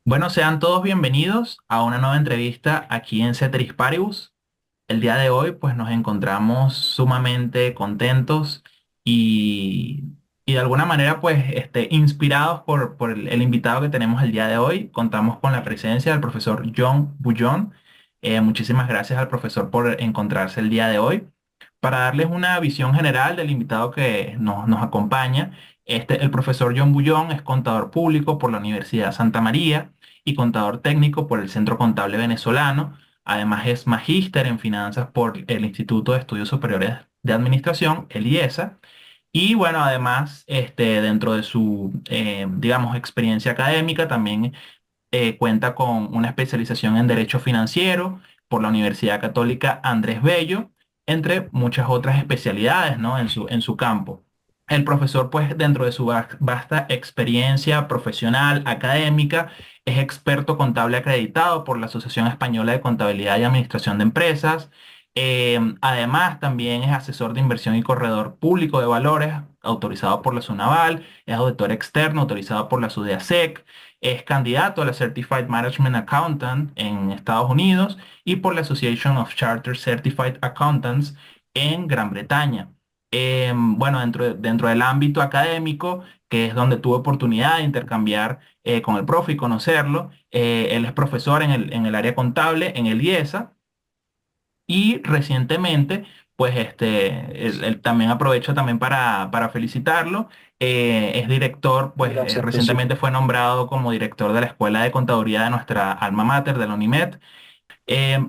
Bueno, sean todos bienvenidos a una nueva entrevista aquí en Ceteris Paribus. El día de hoy, pues nos encontramos sumamente contentos y, y de alguna manera, pues, inspirados por el invitado que tenemos el día de hoy. Contamos con la presencia del profesor John Bullón. Muchísimas gracias al profesor por encontrarse el día de hoy. Para darles una visión general del invitado que nos acompaña, el profesor John Bullón es contador público por la Universidad Santa María y contador técnico por el Centro Contable Venezolano. Además es magíster en finanzas por el Instituto de Estudios Superiores de Administración, el IESA. Y bueno, además, dentro de su, digamos, experiencia académica, también cuenta con una especialización en Derecho Financiero por la Universidad Católica Andrés Bello, entre muchas otras especialidades, ¿no? en su campo. El profesor, pues, dentro de su vasta experiencia profesional, académica, es experto contable acreditado por la Asociación Española de Contabilidad y Administración de Empresas. Además, también es asesor de inversión y corredor público de valores, autorizado por la SUNAVAL, es auditor externo, autorizado por la SUDEASEC, es candidato a la Certified Management Accountant en Estados Unidos y por la Association of Chartered Certified Accountants en Gran Bretaña. Bueno, dentro del ámbito académico, que es donde tuve oportunidad de intercambiar con el profe y conocerlo, él es profesor en el área contable en el IESA y recientemente, pues él también aprovecho también para felicitarlo. Es director, pues Gracias, profesor. recientemente fue nombrado como director de la Escuela de Contaduría de nuestra alma mater, de la UNIMED. Eh,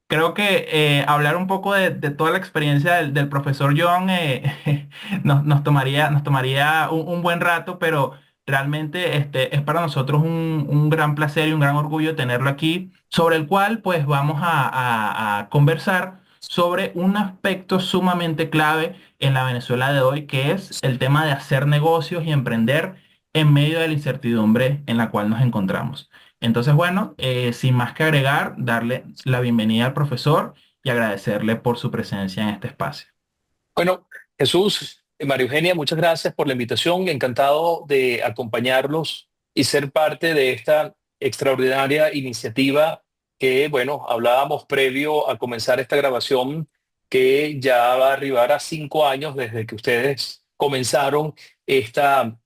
Creo que hablar un poco de toda la experiencia del profesor John nos tomaría un buen rato, pero realmente es para nosotros un gran placer y un gran orgullo tenerlo aquí, sobre el cual pues vamos a conversar sobre un aspecto sumamente clave en la Venezuela de hoy, que es el tema de hacer negocios y emprender en medio de la incertidumbre en la cual nos encontramos. Entonces, bueno, sin más que agregar, darle la bienvenida al profesor y agradecerle por su presencia en este espacio. Bueno, Jesús, María Eugenia, muchas gracias por la invitación. Encantado de acompañarlos y ser parte de esta extraordinaria iniciativa que, bueno, hablábamos previo a comenzar esta grabación, que ya va a arribar a 5 años desde que ustedes comenzaron esta,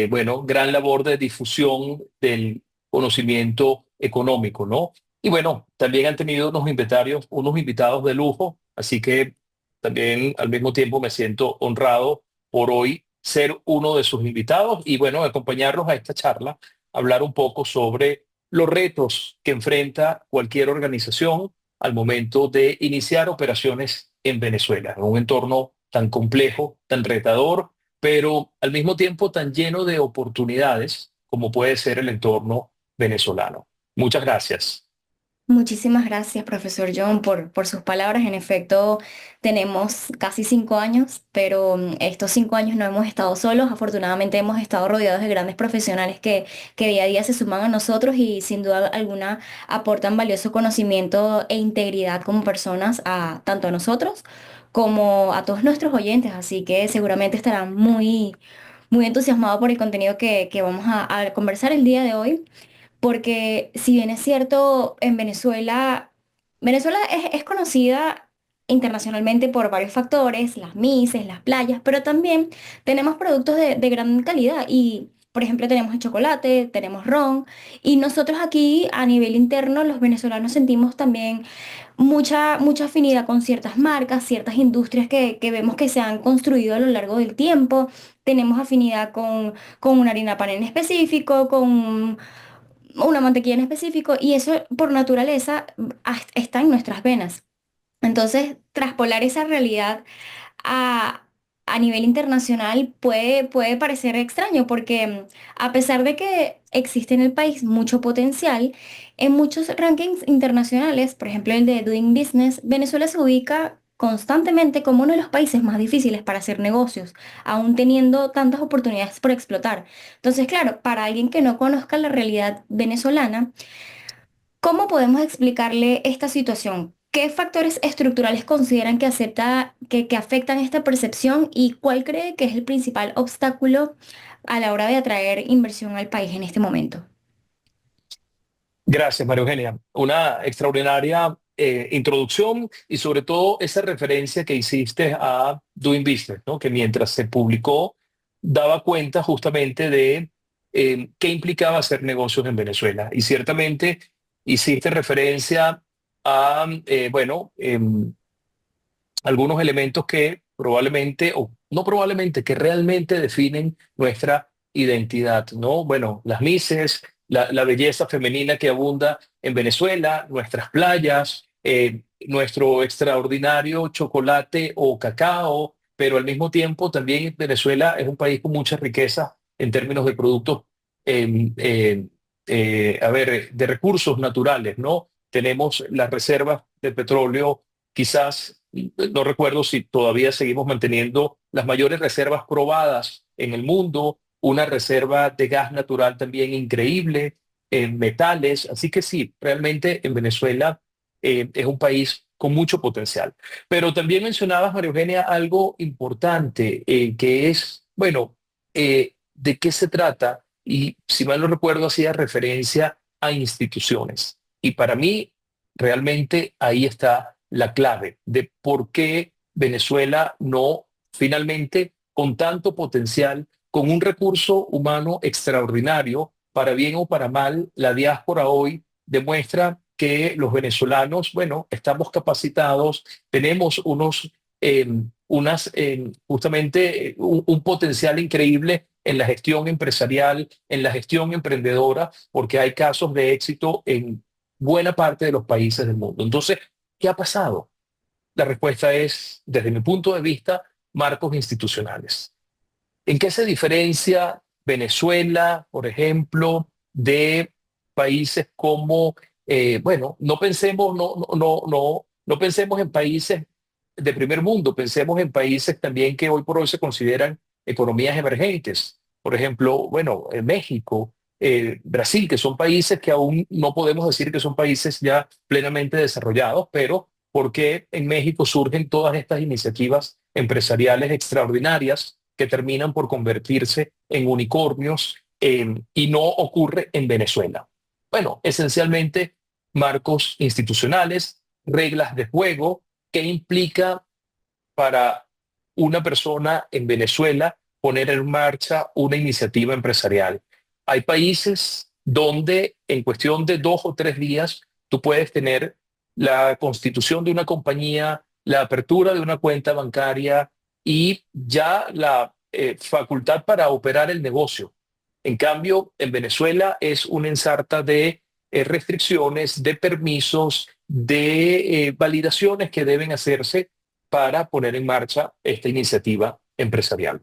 bueno, gran labor de difusión del conocimiento económico, ¿no? Y bueno, también han tenido unos invitados de lujo, así que también al mismo tiempo me siento honrado por hoy ser uno de sus invitados y bueno, acompañarlos a esta charla, hablar un poco sobre los retos que enfrenta cualquier organización al momento de iniciar operaciones en Venezuela, en un entorno tan complejo, tan retador, pero al mismo tiempo tan lleno de oportunidades como puede ser el entorno venezolano. Muchas gracias. Muchísimas gracias, profesor John, por sus palabras. En efecto, tenemos casi 5 años, pero estos 5 años no hemos estado solos. Afortunadamente hemos estado rodeados de grandes profesionales que día a día se suman a nosotros y sin duda alguna aportan valioso conocimiento e integridad como personas a tanto a nosotros como a todos nuestros oyentes. Así que seguramente estarán muy entusiasmados por el contenido que vamos a conversar el día de hoy. Porque si bien es cierto, en Venezuela es conocida internacionalmente por varios factores, las mises, las playas, pero también tenemos productos de gran calidad y, por ejemplo, tenemos el chocolate, tenemos ron y nosotros aquí a nivel interno, los venezolanos sentimos también mucha afinidad con ciertas marcas, ciertas industrias que vemos que se han construido a lo largo del tiempo. Tenemos afinidad con una harina pan en específico, con una mantequilla en específico, y eso por naturaleza está en nuestras venas. Entonces, traspolar esa realidad a, a nivel internacional puede parecer extraño porque a pesar de que existe en el país mucho potencial, en muchos rankings internacionales, por ejemplo el de Doing Business, Venezuela se ubica constantemente como uno de los países más difíciles para hacer negocios, aún teniendo tantas oportunidades por explotar. Entonces, claro, para alguien que no conozca la realidad venezolana, ¿cómo podemos explicarle esta situación? ¿Qué factores estructurales consideran que afectan esta percepción y cuál cree que es el principal obstáculo a la hora de atraer inversión al país en este momento? Gracias, María Eugenia. Una extraordinaria introducción y sobre todo esa referencia que hiciste a Doing Business, ¿no? Que mientras se publicó daba cuenta justamente de qué implicaba hacer negocios en Venezuela. Y ciertamente hiciste referencia a, algunos elementos que probablemente, o no probablemente, que realmente definen nuestra identidad, ¿no? Bueno, las Mises, la belleza femenina que abunda en Venezuela, nuestras playas, nuestro extraordinario chocolate o cacao, pero al mismo tiempo también Venezuela es un país con mucha riqueza en términos de productos, eh, eh, de recursos naturales, ¿no? Tenemos las reservas de petróleo, quizás, no recuerdo si todavía seguimos manteniendo las mayores reservas probadas en el mundo, una reserva de gas natural también increíble, en metales. Así que sí, realmente en Venezuela es un país con mucho potencial. Pero también mencionabas, María Eugenia, algo importante, que es, bueno, ¿de qué se trata? Y si mal no recuerdo, hacía referencia a instituciones. Y para mí, realmente ahí está la clave de por qué Venezuela no, finalmente, con tanto potencial, con un recurso humano extraordinario, para bien o para mal, la diáspora hoy demuestra que los venezolanos, bueno, estamos capacitados, tenemos eh, justamente un potencial increíble en la gestión empresarial, en la gestión emprendedora, porque hay casos de éxito en buena parte de los países del mundo. Entonces, ¿qué ha pasado? La respuesta es, desde mi punto de vista, marcos institucionales. ¿En qué se diferencia Venezuela, por ejemplo, de países como, no pensemos, no pensemos en países de primer mundo, pensemos en países también que hoy por hoy se consideran economías emergentes? Por ejemplo, México, Brasil, que son países que aún no podemos decir que son países ya plenamente desarrollados, pero ¿por qué en México surgen todas estas iniciativas empresariales extraordinarias que terminan por convertirse en unicornios, y no ocurre en Venezuela? Bueno, esencialmente marcos institucionales, reglas de juego, que implica para una persona en Venezuela poner en marcha una iniciativa empresarial. Hay países donde en cuestión de 2 o 3 días tú puedes tener la constitución de una compañía, la apertura de una cuenta bancaria y ya la facultad para operar el negocio. En cambio, en Venezuela es una ensarta de restricciones, de permisos, de validaciones que deben hacerse para poner en marcha esta iniciativa empresarial.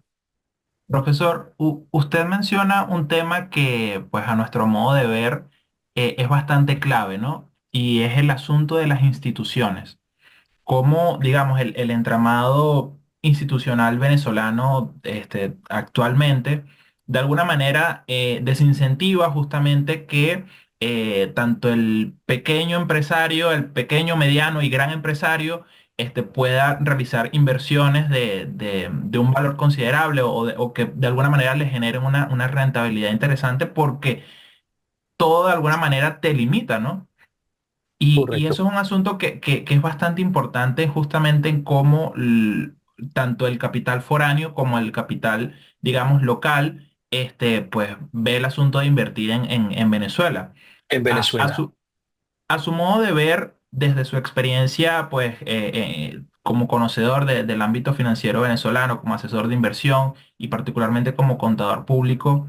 Profesor, usted menciona un tema que, pues a nuestro modo de ver, es bastante clave, ¿no? Y es el asunto de las instituciones. Cómo, digamos, el entramado institucional venezolano, actualmente, de alguna manera, desincentiva justamente que tanto el pequeño empresario, el pequeño, mediano y gran empresario, pueda realizar inversiones de un valor considerable o que de alguna manera le generen una rentabilidad interesante porque todo de alguna manera te limita, ¿no? Y Correcto. eso es un asunto que es bastante importante justamente en cómo tanto el capital foráneo como el capital, digamos, local, pues ve el asunto de invertir en Venezuela. En A, a Venezuela. su, a su modo de ver, desde su experiencia, pues, como conocedor del ámbito financiero venezolano, como asesor de inversión y particularmente como contador público,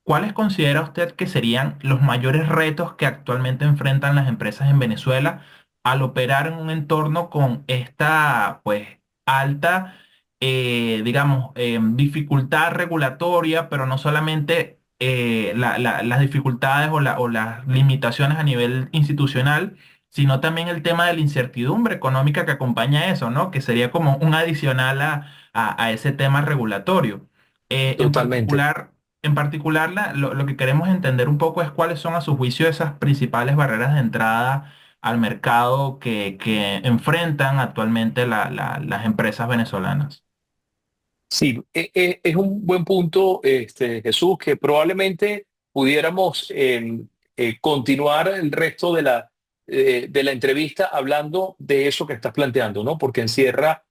¿cuáles considera usted que serían los mayores retos que actualmente enfrentan las empresas en Venezuela al operar en un entorno con esta, pues, alta, digamos, dificultad regulatoria, pero no solamente las dificultades o las limitaciones a nivel institucional, sino también el tema de la incertidumbre económica que acompaña eso, ¿no? Que sería como un adicional a ese tema regulatorio. Eh, en Totalmente. particular, lo que queremos entender un poco es cuáles son a su juicio esas principales barreras de entrada al mercado que enfrentan actualmente las empresas venezolanas. Sí, es un buen punto, Jesús, que probablemente pudiéramos continuar el resto de la entrevista hablando de eso que estás planteando, ¿no? Porque encierra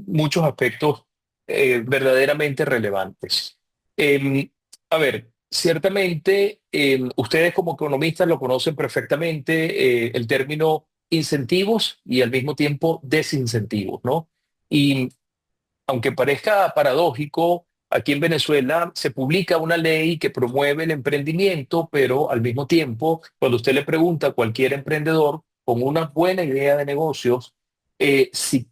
muchos aspectos verdaderamente relevantes. Eh, a ver, ciertamente ustedes como economistas lo conocen perfectamente, el término incentivos y al mismo tiempo desincentivos, ¿no? Y aunque parezca paradójico, aquí en Venezuela se publica una ley que promueve el emprendimiento, pero al mismo tiempo, cuando usted le pregunta a cualquier emprendedor con una buena idea de negocios, si,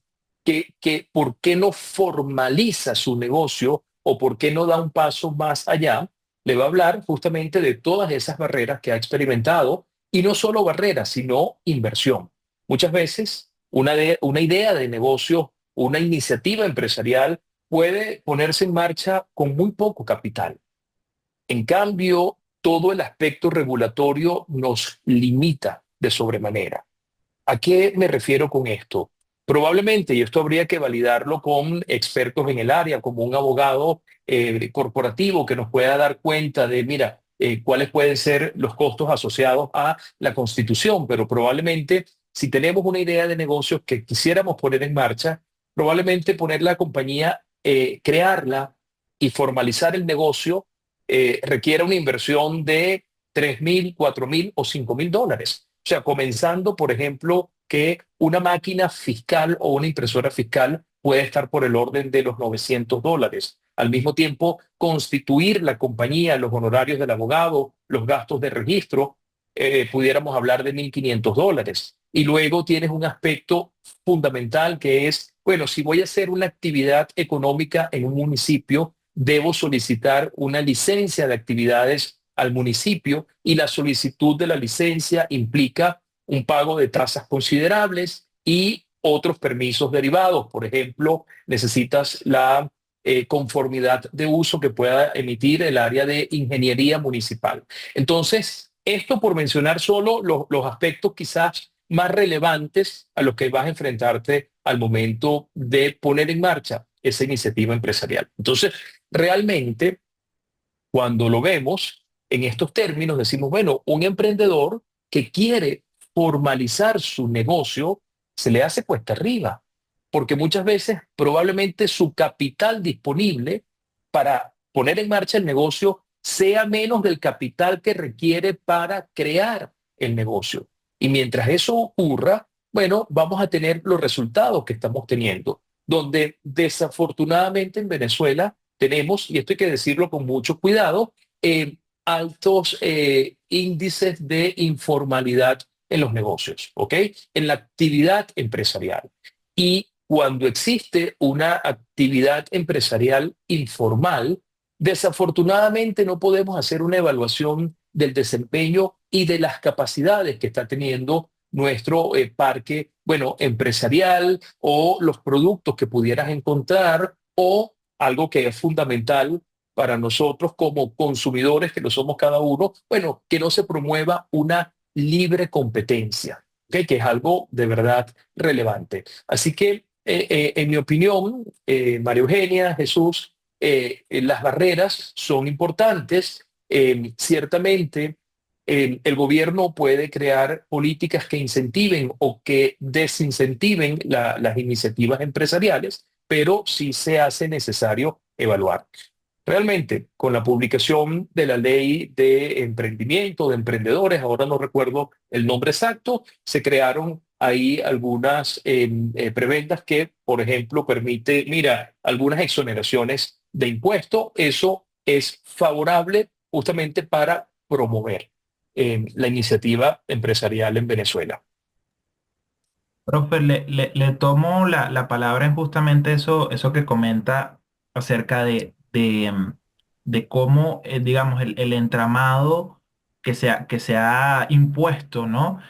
¿por qué no formaliza su negocio o por qué no da un paso más allá? Le va a hablar justamente de todas esas barreras que ha experimentado y no solo barreras, sino inversión. Muchas veces una idea de negocio, una iniciativa empresarial puede ponerse en marcha con muy poco capital. En cambio, todo el aspecto regulatorio nos limita de sobremanera. ¿A qué me refiero con esto? Probablemente, y esto habría que validarlo con expertos en el área, como un abogado corporativo que nos pueda dar cuenta de, mira, cuáles pueden ser los costos asociados a la constitución, pero probablemente si tenemos una idea de negocios que quisiéramos poner en marcha, probablemente poner la compañía, crearla y formalizar el negocio requiera una inversión de 3.000, 4.000 o $5.000. O sea, comenzando, por ejemplo, que una máquina fiscal o una impresora fiscal puede estar por el orden de los $900. Al mismo tiempo, constituir la compañía, los honorarios del abogado, los gastos de registro, pudiéramos hablar de $1.500. Y luego tienes un aspecto fundamental que es, bueno, si voy a hacer una actividad económica en un municipio, debo solicitar una licencia de actividades al municipio y la solicitud de la licencia implica un pago de tasas considerables y otros permisos derivados. Por ejemplo, necesitas la conformidad de uso que pueda emitir el área de ingeniería municipal. Entonces, esto por mencionar solo los aspectos quizás más relevantes a los que vas a enfrentarte al momento de poner en marcha esa iniciativa empresarial. Entonces, realmente, cuando lo vemos en estos términos, decimos, bueno, un emprendedor que quiere formalizar su negocio, se le hace cuesta arriba, porque muchas veces probablemente su capital disponible para poner en marcha el negocio sea menos del capital que requiere para crear el negocio. Y mientras eso ocurra, bueno, vamos a tener los resultados que estamos teniendo, donde desafortunadamente en Venezuela tenemos, y esto hay que decirlo con mucho cuidado, altos índices de informalidad en los negocios, ¿ok? En la actividad empresarial. Y cuando existe una actividad empresarial informal, desafortunadamente no podemos hacer una evaluación del desempeño y de las capacidades que está teniendo nuestro parque, bueno, empresarial o los productos que pudieras encontrar o algo que es fundamental para nosotros como consumidores, que lo somos cada uno, bueno, que no se promueva una libre competencia, ¿okay? Que es algo de verdad relevante. Así que, en mi opinión, María Eugenia, Jesús, las barreras son importantes. Ciertamente, el gobierno puede crear políticas que incentiven o que desincentiven las iniciativas empresariales, pero sí se hace necesario evaluar. Realmente, con la publicación de la ley de emprendimiento, de emprendedores, ahora no recuerdo el nombre exacto, se crearon ahí algunas prebendas que, por ejemplo, permite, mira, algunas exoneraciones de impuesto. Eso es favorable justamente para promover la iniciativa empresarial en Venezuela. Profe, le tomo la palabra en justamente eso que comenta acerca de cómo, digamos, el entramado que se ha impuesto, ¿no?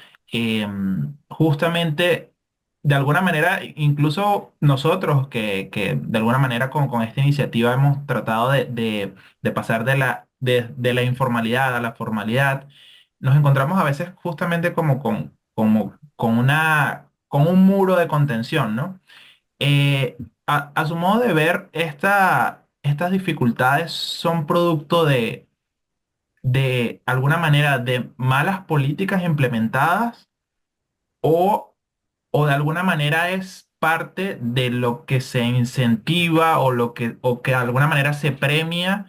Justamente, de alguna manera, incluso nosotros que de alguna manera con esta iniciativa hemos tratado de pasar de la informalidad a la formalidad, nos encontramos a veces justamente como con un muro de contención, ¿no? A su modo de ver, estas dificultades son producto de alguna manera de malas políticas implementadas o, o de alguna manera es parte de lo que se incentiva o que de alguna manera se premia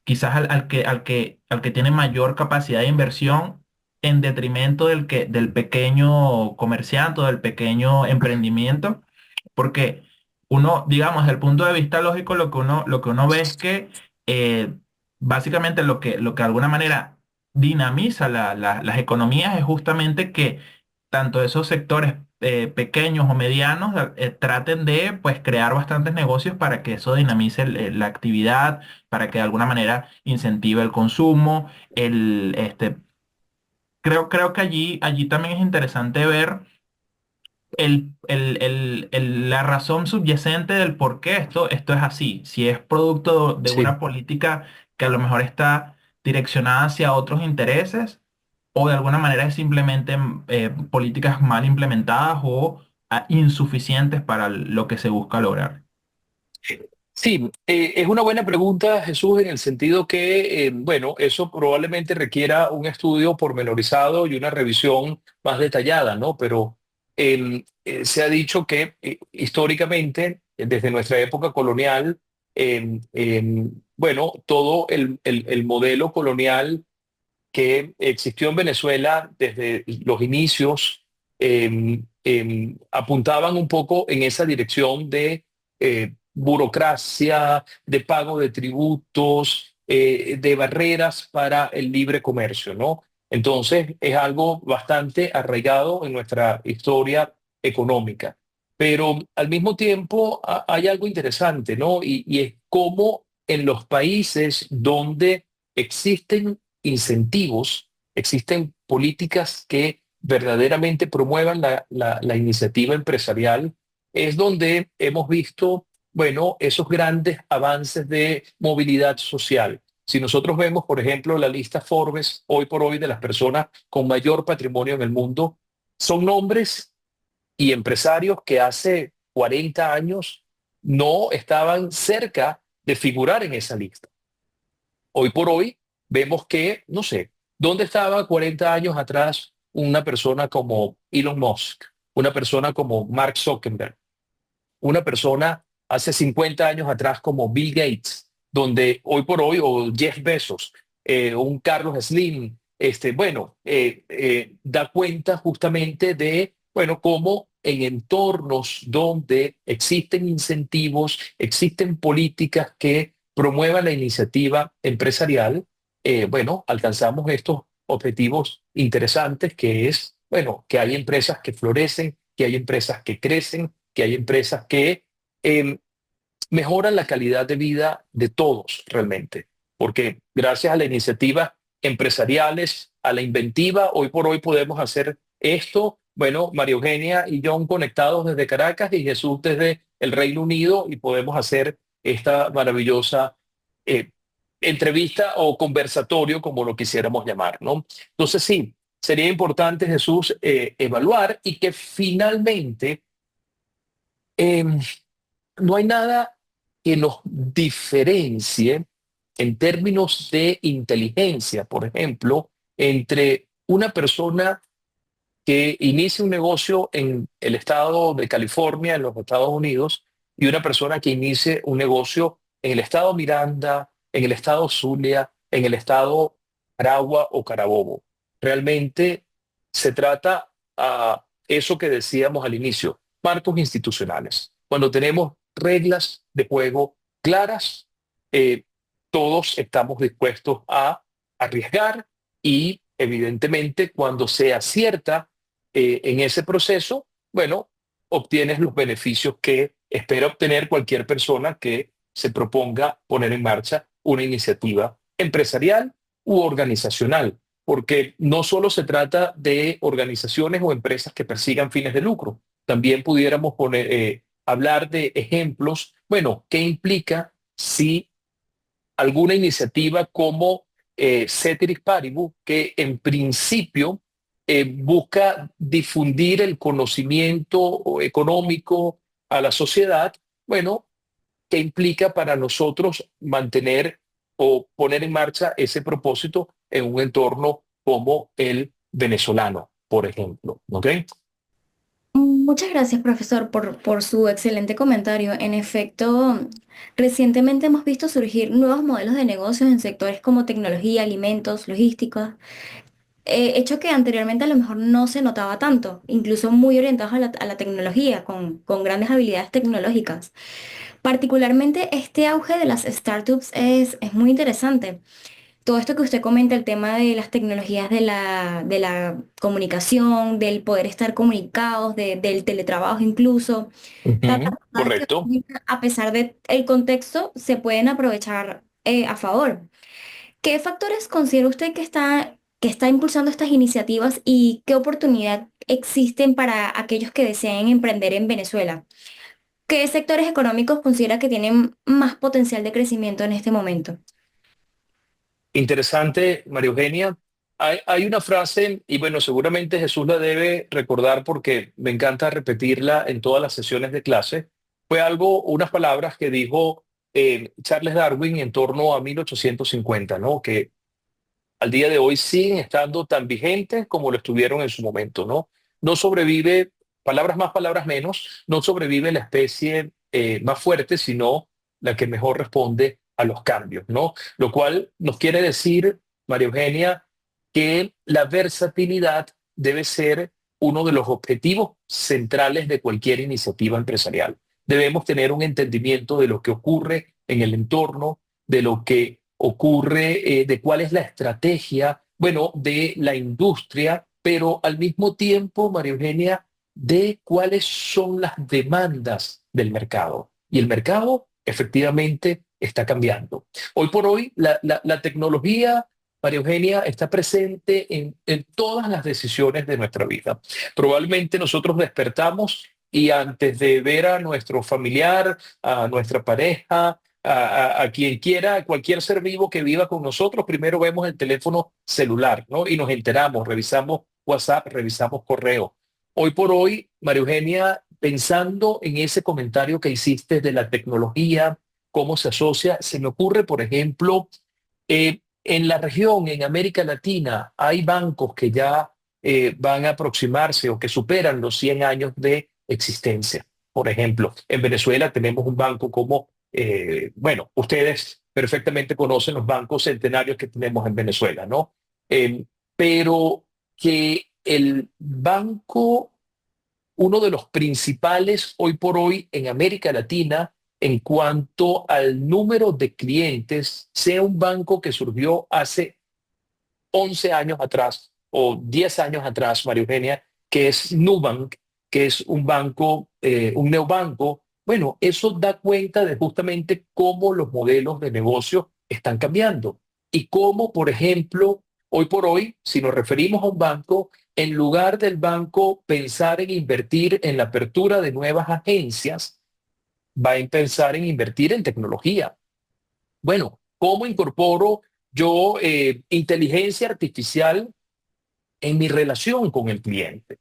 quizás al que tiene mayor capacidad de inversión en detrimento del pequeño comerciante o del pequeño emprendimiento, porque uno, digamos, desde el punto de vista lógico, lo que uno ve es que eh, básicamente lo que de alguna manera dinamiza las economías es justamente que tanto esos sectores pequeños o medianos traten de pues crear bastantes negocios para que eso dinamice la actividad, para que de alguna manera incentive el consumo. Creo que allí también es interesante ver la razón subyacente del por qué esto es así. Si es producto de Sí. una política que a lo mejor está direccionada hacia otros intereses o de alguna manera es simplemente políticas mal implementadas o insuficientes para lo que se busca lograr. Sí, es una buena pregunta, Jesús, en el sentido que, bueno, eso probablemente requiera un estudio pormenorizado y una revisión más detallada, ¿no? Pero se ha dicho que históricamente, desde nuestra época colonial, bueno, todo el modelo colonial que existió en Venezuela desde los inicios apuntaban un poco en esa dirección de burocracia, de pago de tributos, de barreras para el libre comercio, ¿no? Entonces es algo bastante arraigado en nuestra historia económica. Pero al mismo tiempo hay algo interesante, ¿no? Y es cómo en los países donde existen incentivos, existen políticas que verdaderamente promuevan la iniciativa empresarial, es donde hemos visto, bueno, esos grandes avances de movilidad social. Si nosotros vemos, por ejemplo, la lista Forbes hoy por hoy de las personas con mayor patrimonio en el mundo, son nombres y empresarios que hace 40 años no estaban cerca de figurar en esa lista. Hoy por hoy vemos que, no sé, ¿dónde estaba 40 años atrás una persona como Elon Musk, una persona como Mark Zuckerberg, una persona hace 50 años atrás como Bill Gates, donde hoy por hoy, o Jeff Bezos, un Carlos Slim, bueno, da cuenta justamente de, bueno, cómo en entornos donde existen incentivos, existen políticas que promuevan la iniciativa empresarial, bueno, alcanzamos estos objetivos interesantes que es, bueno, que hay empresas que florecen, que hay empresas que crecen, que hay empresas que eh, mejoran la calidad de vida de todos realmente, porque gracias a las iniciativas empresariales, a la inventiva, hoy por hoy podemos hacer esto. Bueno, María Eugenia y John conectados desde Caracas y Jesús desde el Reino Unido y podemos hacer esta maravillosa eh, entrevista o conversatorio, como lo quisiéramos llamar, ¿no? Entonces sí, sería importante, Jesús, evaluar y que finalmente eh, no hay nada que nos diferencie en términos de inteligencia, por ejemplo, entre una persona que inicia un negocio en el estado de California, en los Estados Unidos, y una persona que inicie un negocio en el estado Miranda, en el estado Zulia, en el estado Aragua o Carabobo. Realmente se trata a eso que decíamos al inicio, marcos institucionales. Cuando tenemos reglas de juego claras, eh, todos estamos dispuestos a arriesgar y evidentemente cuando se acierta en ese proceso, bueno, obtienes los beneficios que espera obtener cualquier persona que se proponga poner en marcha una iniciativa empresarial u organizacional, porque no solo se trata de organizaciones o empresas que persigan fines de lucro, también pudiéramos hablar de ejemplos, bueno, ¿qué implica si alguna iniciativa como Ceteris Paribus, que en principio busca difundir el conocimiento económico a la sociedad, bueno, que implica para nosotros mantener o poner en marcha ese propósito en un entorno como el venezolano, por ejemplo. ¿Ok? Muchas gracias, profesor, por su excelente comentario. En efecto, recientemente hemos visto surgir nuevos modelos de negocios en sectores como tecnología, alimentos, logística, hecho que anteriormente a lo mejor no se notaba tanto, incluso muy orientados a la tecnología, con grandes habilidades tecnológicas. Particularmente este auge de las startups es muy interesante. Todo esto que usted comenta, el tema de las tecnologías de la comunicación, del poder estar comunicados, del teletrabajo incluso, tantas Ujú, cosas que correcto. a pesar del contexto se pueden aprovechar a favor. ¿Qué factores considera usted que está impulsando estas iniciativas y qué oportunidad existen para aquellos que deseen emprender en Venezuela? ¿Qué sectores económicos considera que tienen más potencial de crecimiento en este momento? Interesante, María Eugenia. Hay una frase, y bueno, seguramente Jesús la debe recordar porque me encanta repetirla en todas las sesiones de clase. Fue algo, unas palabras que dijo Charles Darwin en torno a 1850, ¿no? Que al día de hoy siguen estando tan vigentes como lo estuvieron en su momento, ¿no? No sobrevive, palabras más, palabras menos, no sobrevive la especie más fuerte, sino la que mejor responde a los cambios, ¿no? Lo cual nos quiere decir, María Eugenia, que la versatilidad debe ser uno de los objetivos centrales de cualquier iniciativa empresarial. Debemos tener un entendimiento de lo que ocurre en el entorno, de lo que ocurre, de cuál es la estrategia, bueno, de la industria, pero al mismo tiempo, María Eugenia, de cuáles son las demandas del mercado. Y el mercado efectivamente está cambiando. Hoy por hoy, la tecnología, María Eugenia, está presente en todas las decisiones de nuestra vida. Probablemente nosotros despertamos y antes de ver a nuestro familiar, a nuestra pareja, a quien quiera, a cualquier ser vivo que viva con nosotros, primero vemos el teléfono celular, ¿no? Y nos enteramos, revisamos WhatsApp, revisamos correo. Hoy por hoy, María Eugenia, pensando en ese comentario que hiciste de la tecnología, cómo se asocia, se me ocurre, por ejemplo, en la región, en América Latina, hay bancos que ya van a aproximarse o que superan los 100 años de existencia. Por ejemplo, en Venezuela tenemos un banco como, bueno, ustedes perfectamente conocen los bancos centenarios que tenemos en Venezuela, ¿no? Eh, pero que el banco, uno de los principales hoy por hoy en América Latina, en cuanto al número de clientes, sea un banco que surgió hace 11 años atrás o 10 años atrás, María Eugenia, que es Nubank, que es un banco, un neobanco. Bueno, eso da cuenta de justamente cómo los modelos de negocio están cambiando y cómo, por ejemplo, hoy por hoy, si nos referimos a un banco, en lugar del banco pensar en invertir en la apertura de nuevas agencias, va a pensar en invertir en tecnología. Bueno, ¿cómo incorporo yo inteligencia artificial en mi relación con el cliente?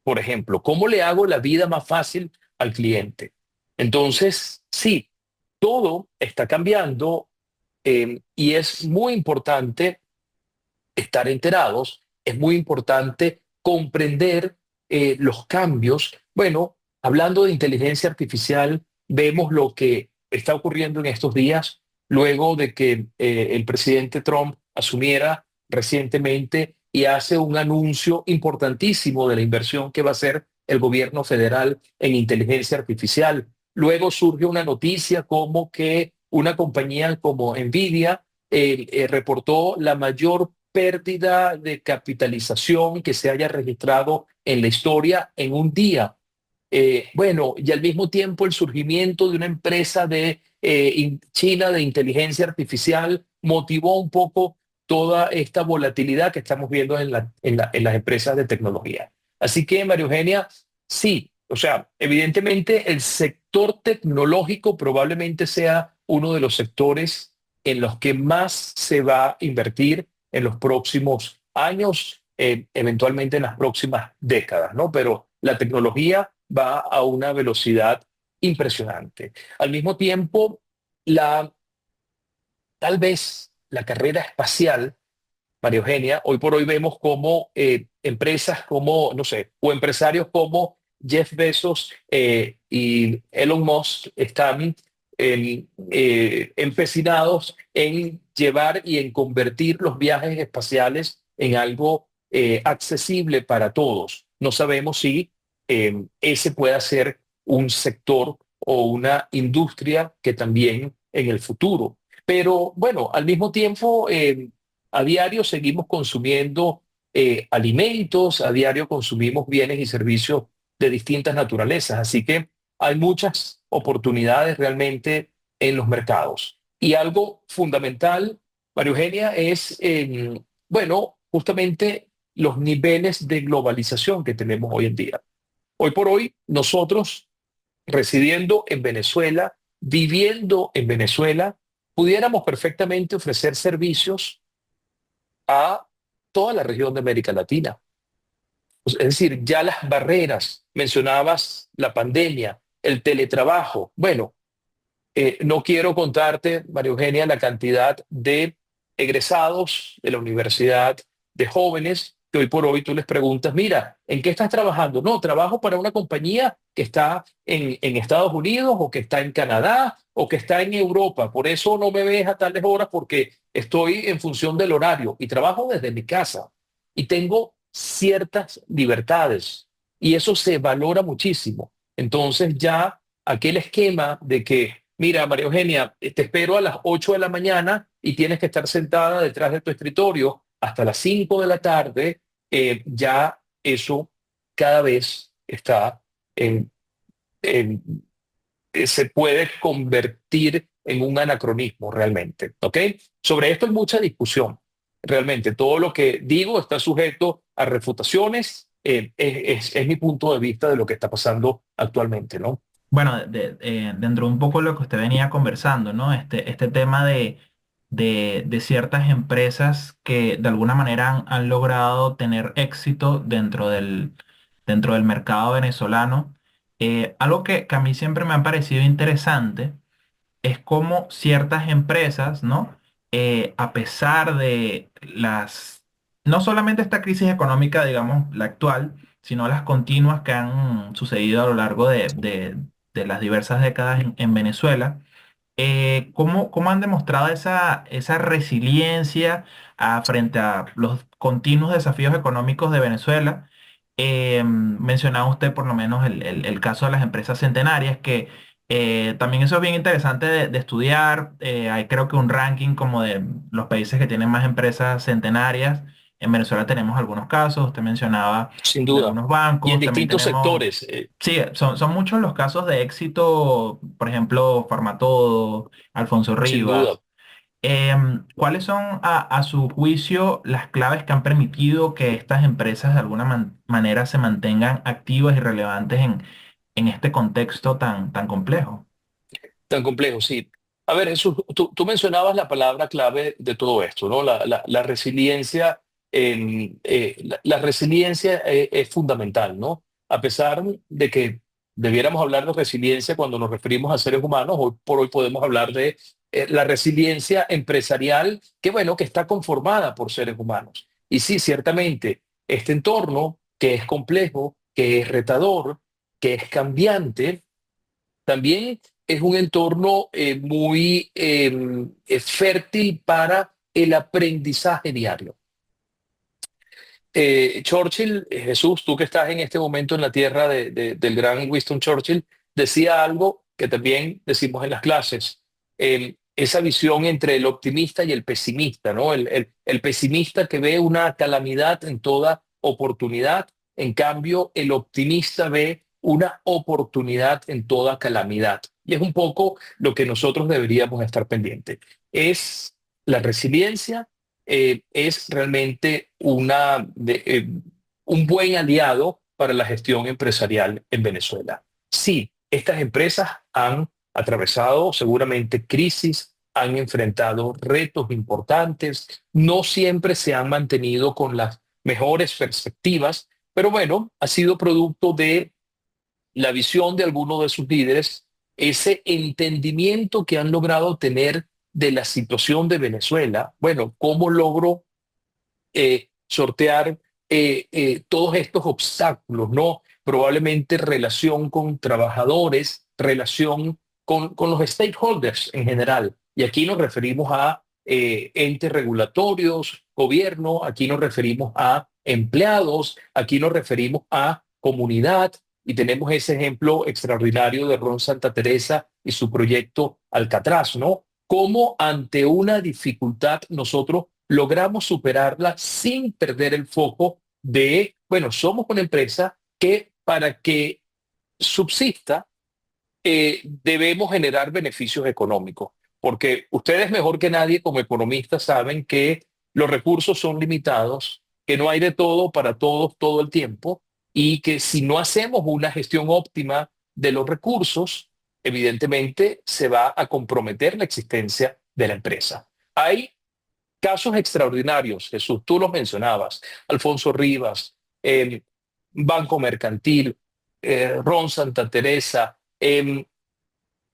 Por ejemplo, ¿cómo le hago la vida más fácil al cliente? Entonces, sí, todo está cambiando y es muy importante estar enterados, es muy importante comprender los cambios. Bueno, hablando de inteligencia artificial, vemos lo que está ocurriendo en estos días, luego de que el presidente Trump asumiera recientemente y hace un anuncio importantísimo de la inversión que va a hacer el gobierno federal en inteligencia artificial. Luego surge una noticia como que una compañía como Nvidia reportó la mayor pérdida de capitalización que se haya registrado en la historia en un día. Bueno, y al mismo tiempo el surgimiento de una empresa de China de inteligencia artificial motivó un poco toda esta volatilidad que estamos viendo en las empresas de tecnología. Así que, María Eugenia, sí, o sea, evidentemente el sector tecnológico probablemente sea uno de los sectores en los que más se va a invertir en los próximos años, eventualmente en las próximas décadas, ¿no? Pero la tecnología va a una velocidad impresionante. Al mismo tiempo, la tal vez la carrera espacial, María Eugenia, hoy por hoy vemos como empresas como, no sé, o empresarios como Jeff Bezos y Elon Musk están empecinados en llevar y en convertir los viajes espaciales en algo accesible para todos. No sabemos si ese pueda ser un sector o una industria que también en el futuro. Pero bueno, al mismo tiempo, a diario seguimos consumiendo alimentos, a diario consumimos bienes y servicios de distintas naturalezas, así que hay muchas oportunidades realmente en los mercados. Y algo fundamental, María Eugenia, es, bueno, justamente los niveles de globalización que tenemos hoy en día. Hoy por hoy, nosotros residiendo en Venezuela, viviendo en Venezuela, pudiéramos perfectamente ofrecer servicios a toda la región de América Latina. Es decir, ya las barreras, mencionabas la pandemia, el teletrabajo. Bueno, no quiero contarte, María Eugenia, la cantidad de egresados de la universidad, de jóvenes, que hoy por hoy tú les preguntas, mira, ¿en qué estás trabajando? No, trabajo para una compañía que está en Estados Unidos o que está en Canadá o que está en Europa. Por eso no me ves a tales horas porque estoy en función del horario y trabajo desde mi casa y tengo ciertas libertades y eso se valora muchísimo. Entonces ya aquel esquema de que mira, María Eugenia, te espero a las 8 de la mañana y tienes que estar sentada detrás de tu escritorio hasta las 5 de la tarde. Ya eso cada vez está en, en- se puede convertir en un anacronismo realmente, ¿ok? Sobre esto hay mucha discusión. Realmente, todo lo que digo está sujeto a refutaciones. Es mi punto de vista de lo que está pasando actualmente, ¿no? Bueno, dentro de un poco lo que usted venía conversando, ¿no? Este tema de ciertas empresas que de alguna manera han logrado tener éxito dentro del mercado venezolano. Algo que a mí siempre me ha parecido interesante es cómo ciertas empresas, ¿no? A pesar de no solamente esta crisis económica, digamos, la actual, sino las continuas que han sucedido a lo largo de las diversas décadas en Venezuela, cómo han demostrado esa resiliencia frente a los continuos desafíos económicos de Venezuela. Mencionaba usted por lo menos el caso de las empresas centenarias, que también eso es bien interesante de estudiar. Hay creo que un ranking como de los países que tienen más empresas centenarias. En Venezuela tenemos algunos casos, usted mencionaba Sin de duda. algunos Y en bancos, también distintos tenemos. sectores. Sí, son muchos los casos de éxito, por ejemplo, Farmatodo, Alfonso Sin duda. Rivas. ¿Cuáles son, a su juicio, las claves que han permitido que estas empresas de alguna manera se mantengan activas y relevantes en este contexto tan complejo? Tan complejo, sí. A ver, Jesús, tú mencionabas la palabra clave de todo esto, ¿no? La resiliencia, la resiliencia es fundamental, ¿no? A pesar de que debiéramos hablar de resiliencia cuando nos referimos a seres humanos, hoy por hoy podemos hablar de la resiliencia empresarial, que bueno, que está conformada por seres humanos. Y sí, ciertamente, este entorno que es complejo, que es retador, que es cambiante, también es un entorno muy fértil para el aprendizaje diario. Churchill, Jesús, tú que estás en este momento en la tierra del gran Winston Churchill, decía algo que también decimos en las clases, esa visión entre el optimista y el pesimista, ¿no? El pesimista que ve una calamidad en toda oportunidad, en cambio el optimista ve una oportunidad en toda calamidad. Y es un poco lo que nosotros deberíamos estar pendientes. Es la resiliencia es realmente un buen aliado para la gestión empresarial en Venezuela. Sí, estas empresas han atravesado seguramente crisis, han enfrentado retos importantes, no siempre se han mantenido con las mejores perspectivas, pero bueno, ha sido producto de la visión de algunos de sus líderes, ese entendimiento que han logrado tener de la situación de Venezuela, bueno, ¿cómo logro sortear todos estos obstáculos, ¿no? Probablemente relación con trabajadores, relación con los stakeholders en general. Y aquí nos referimos a entes regulatorios, gobierno, aquí nos referimos a empleados, aquí nos referimos a comunidad. Y tenemos ese ejemplo extraordinario de Ron Santa Teresa y su proyecto Alcatraz, ¿no? Cómo ante una dificultad nosotros logramos superarla sin perder el foco de, bueno, somos una empresa que para que subsista debemos generar beneficios económicos, porque ustedes mejor que nadie como economistas saben que los recursos son limitados, que no hay de todo para todos todo el tiempo y que si no hacemos una gestión óptima de los recursos, evidentemente se va a comprometer la existencia de la empresa. Hay casos extraordinarios, Jesús, tú los mencionabas, Alfonso Rivas, Banco Mercantil, Ron Santa Teresa,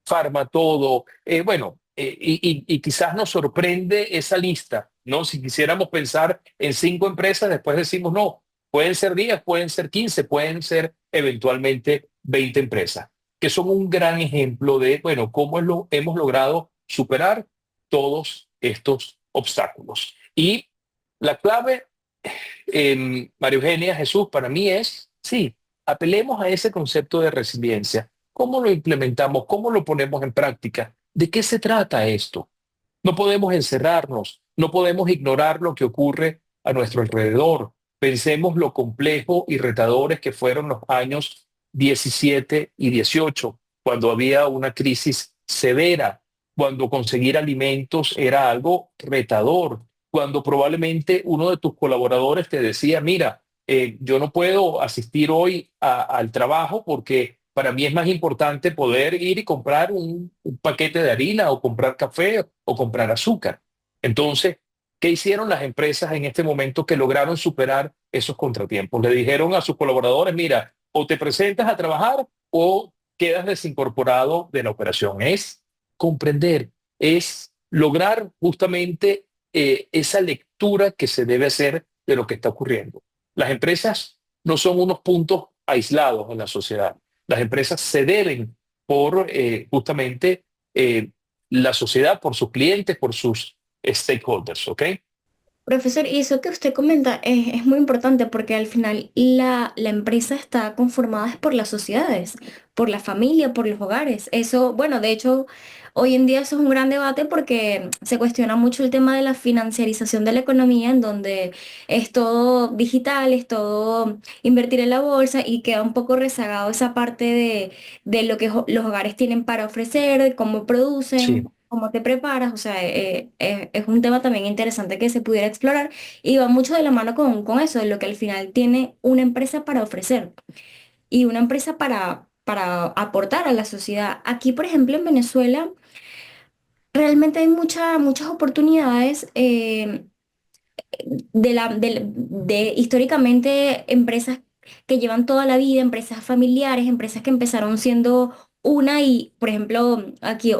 Farmatodo, bueno, y quizás nos sorprende esa lista, ¿no? Si quisiéramos pensar en 5 empresas, después decimos, no, pueden ser 10, pueden ser 15, pueden ser eventualmente 20 empresas, que son un gran ejemplo de, bueno, cómo hemos logrado superar todos estos obstáculos. Y la clave, María Eugenia, Jesús, para mí es, sí, apelemos a ese concepto de resiliencia. ¿Cómo lo implementamos? ¿Cómo lo ponemos en práctica? ¿De qué se trata esto? No podemos encerrarnos, no podemos ignorar lo que ocurre a nuestro alrededor. Pensemos lo complejo y retadores que fueron los años 17 y 18, cuando había una crisis severa, cuando conseguir alimentos era algo retador, cuando probablemente uno de tus colaboradores te decía, mira, yo no puedo asistir hoy al trabajo porque para mí es más importante poder ir y comprar un paquete de harina o comprar café o comprar azúcar. Entonces, ¿qué hicieron las empresas en este momento que lograron superar esos contratiempos? Le dijeron a sus colaboradores, mira, o te presentas a trabajar o quedas desincorporado de la operación. Es comprender, es lograr justamente esa lectura que se debe hacer de lo que está ocurriendo. Las empresas no son unos puntos aislados en la sociedad. Las empresas se deben por justamente la sociedad, por sus clientes, por sus stakeholders, ¿ok? Profesor, y eso que usted comenta es muy importante porque al final la empresa está conformada es por las sociedades, por la familia, por los hogares. Eso, bueno, de hecho, hoy en día eso es un gran debate porque se cuestiona mucho el tema de la financiarización de la economía, en donde es todo digital, es todo invertir en la bolsa y queda un poco rezagado esa parte de lo que los hogares tienen para ofrecer, de cómo Sí, producen. Cómo te preparas, o sea, es un tema también interesante que se pudiera explorar y va mucho de la mano con eso, de lo que al final tiene una empresa para ofrecer y una empresa para aportar a la sociedad. Aquí, por ejemplo, en Venezuela, realmente hay muchas oportunidades históricamente empresas que llevan toda la vida, empresas familiares, empresas que empezaron siendo una y, por ejemplo, aquí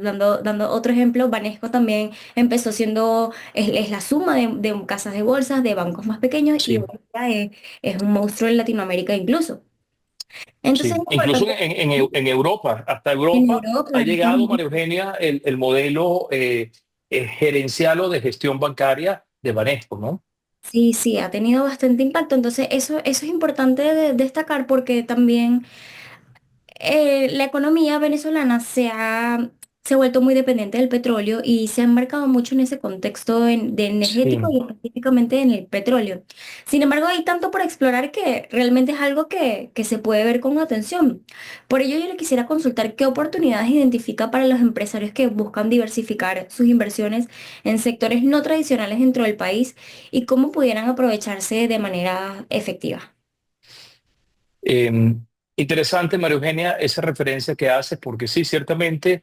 dando otro ejemplo, Banesco también empezó siendo, es la suma de casas de bolsas, de bancos más pequeños y sí, hoy en día es un monstruo en Latinoamérica incluso. Entonces es sí. Incluso importante en Europa, hasta en Europa Europa, ha llegado, exactamente. María Eugenia, el modelo gerencial o de gestión bancaria de Banesco, ¿no? Sí, sí, ha tenido bastante impacto. Entonces eso es importante destacar porque también la economía venezolana se ha vuelto muy dependiente del petróleo y se ha embarcado mucho en ese contexto de energético Sí. y específicamente en el petróleo. Sin embargo, hay tanto por explorar que realmente es algo que se puede ver con atención. Por ello, yo le quisiera consultar qué oportunidades identifica para los empresarios que buscan diversificar sus inversiones en sectores no tradicionales dentro del país y cómo pudieran aprovecharse de manera efectiva. Eh, Interesante, María Eugenia, esa referencia que haces, porque sí, ciertamente,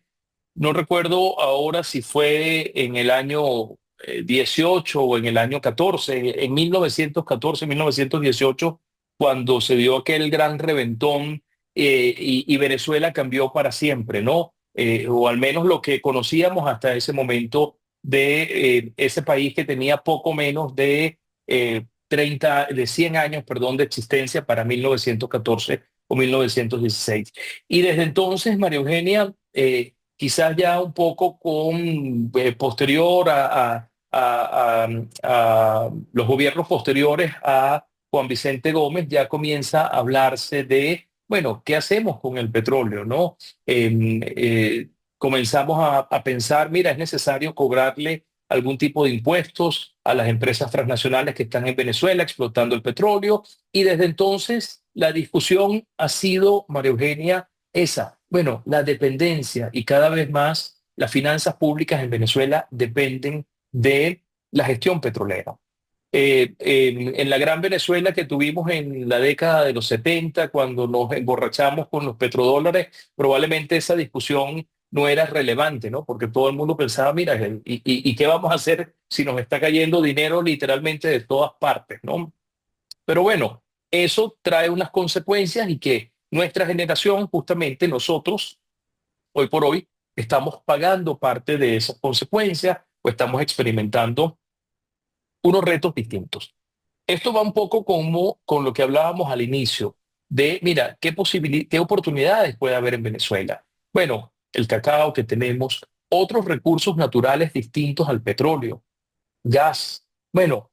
no recuerdo ahora si fue en el año 18 o en el año 14, en 1914, 1918, cuando se dio aquel gran reventón y Venezuela cambió para siempre, ¿no? o al menos lo que conocíamos hasta ese momento de ese país que tenía poco menos de 100 años, perdón, de existencia para 1914 o 1916. Y desde entonces, María Eugenia, quizás ya un poco posterior a los gobiernos posteriores a Juan Vicente Gómez, ya comienza a hablarse de, bueno, ¿qué hacemos con el petróleo, no? Comenzamos a pensar, mira, es necesario cobrarle algún tipo de impuestos a las empresas transnacionales que están en Venezuela explotando el petróleo. Y desde entonces la discusión ha sido, María Eugenia, esa. Bueno, la dependencia, y cada vez más las finanzas públicas en Venezuela dependen de la gestión petrolera. En la gran Venezuela que tuvimos en la década de los 70, cuando nos emborrachamos con los petrodólares, probablemente esa discusión no era relevante, ¿no? Porque todo el mundo pensaba, mira, ¿y qué vamos a hacer si nos está cayendo dinero literalmente de todas partes, ¿no? Pero bueno, eso trae unas consecuencias y que nuestra generación, justamente nosotros, hoy por hoy, estamos pagando parte de esas consecuencias o estamos experimentando unos retos distintos. Esto va un poco como con lo que hablábamos al inicio de, mira, qué oportunidades puede haber en Venezuela. Bueno, el cacao que tenemos, otros recursos naturales distintos al petróleo, gas, bueno,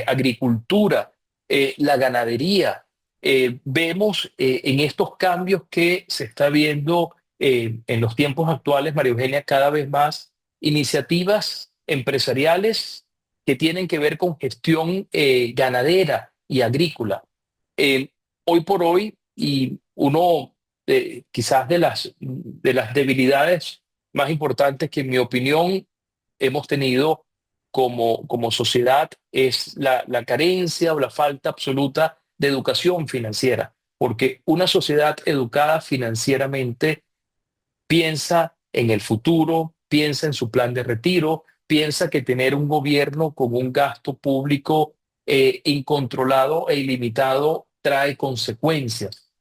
agricultura, la ganadería. Vemos en estos cambios que se está viendo en los tiempos actuales, María Eugenia, cada vez más iniciativas empresariales que tienen que ver con gestión ganadera y agrícola. Eh, Hoy por hoy, y uno quizás de las debilidades más importantes que en mi opinión hemos tenido como sociedad es la carencia o la falta absoluta de educación financiera, porque una sociedad educada financieramente piensa en el futuro, piensa en su plan de retiro, piensa que tener un gobierno con un gasto público incontrolado e ilimitado trae consecuencias.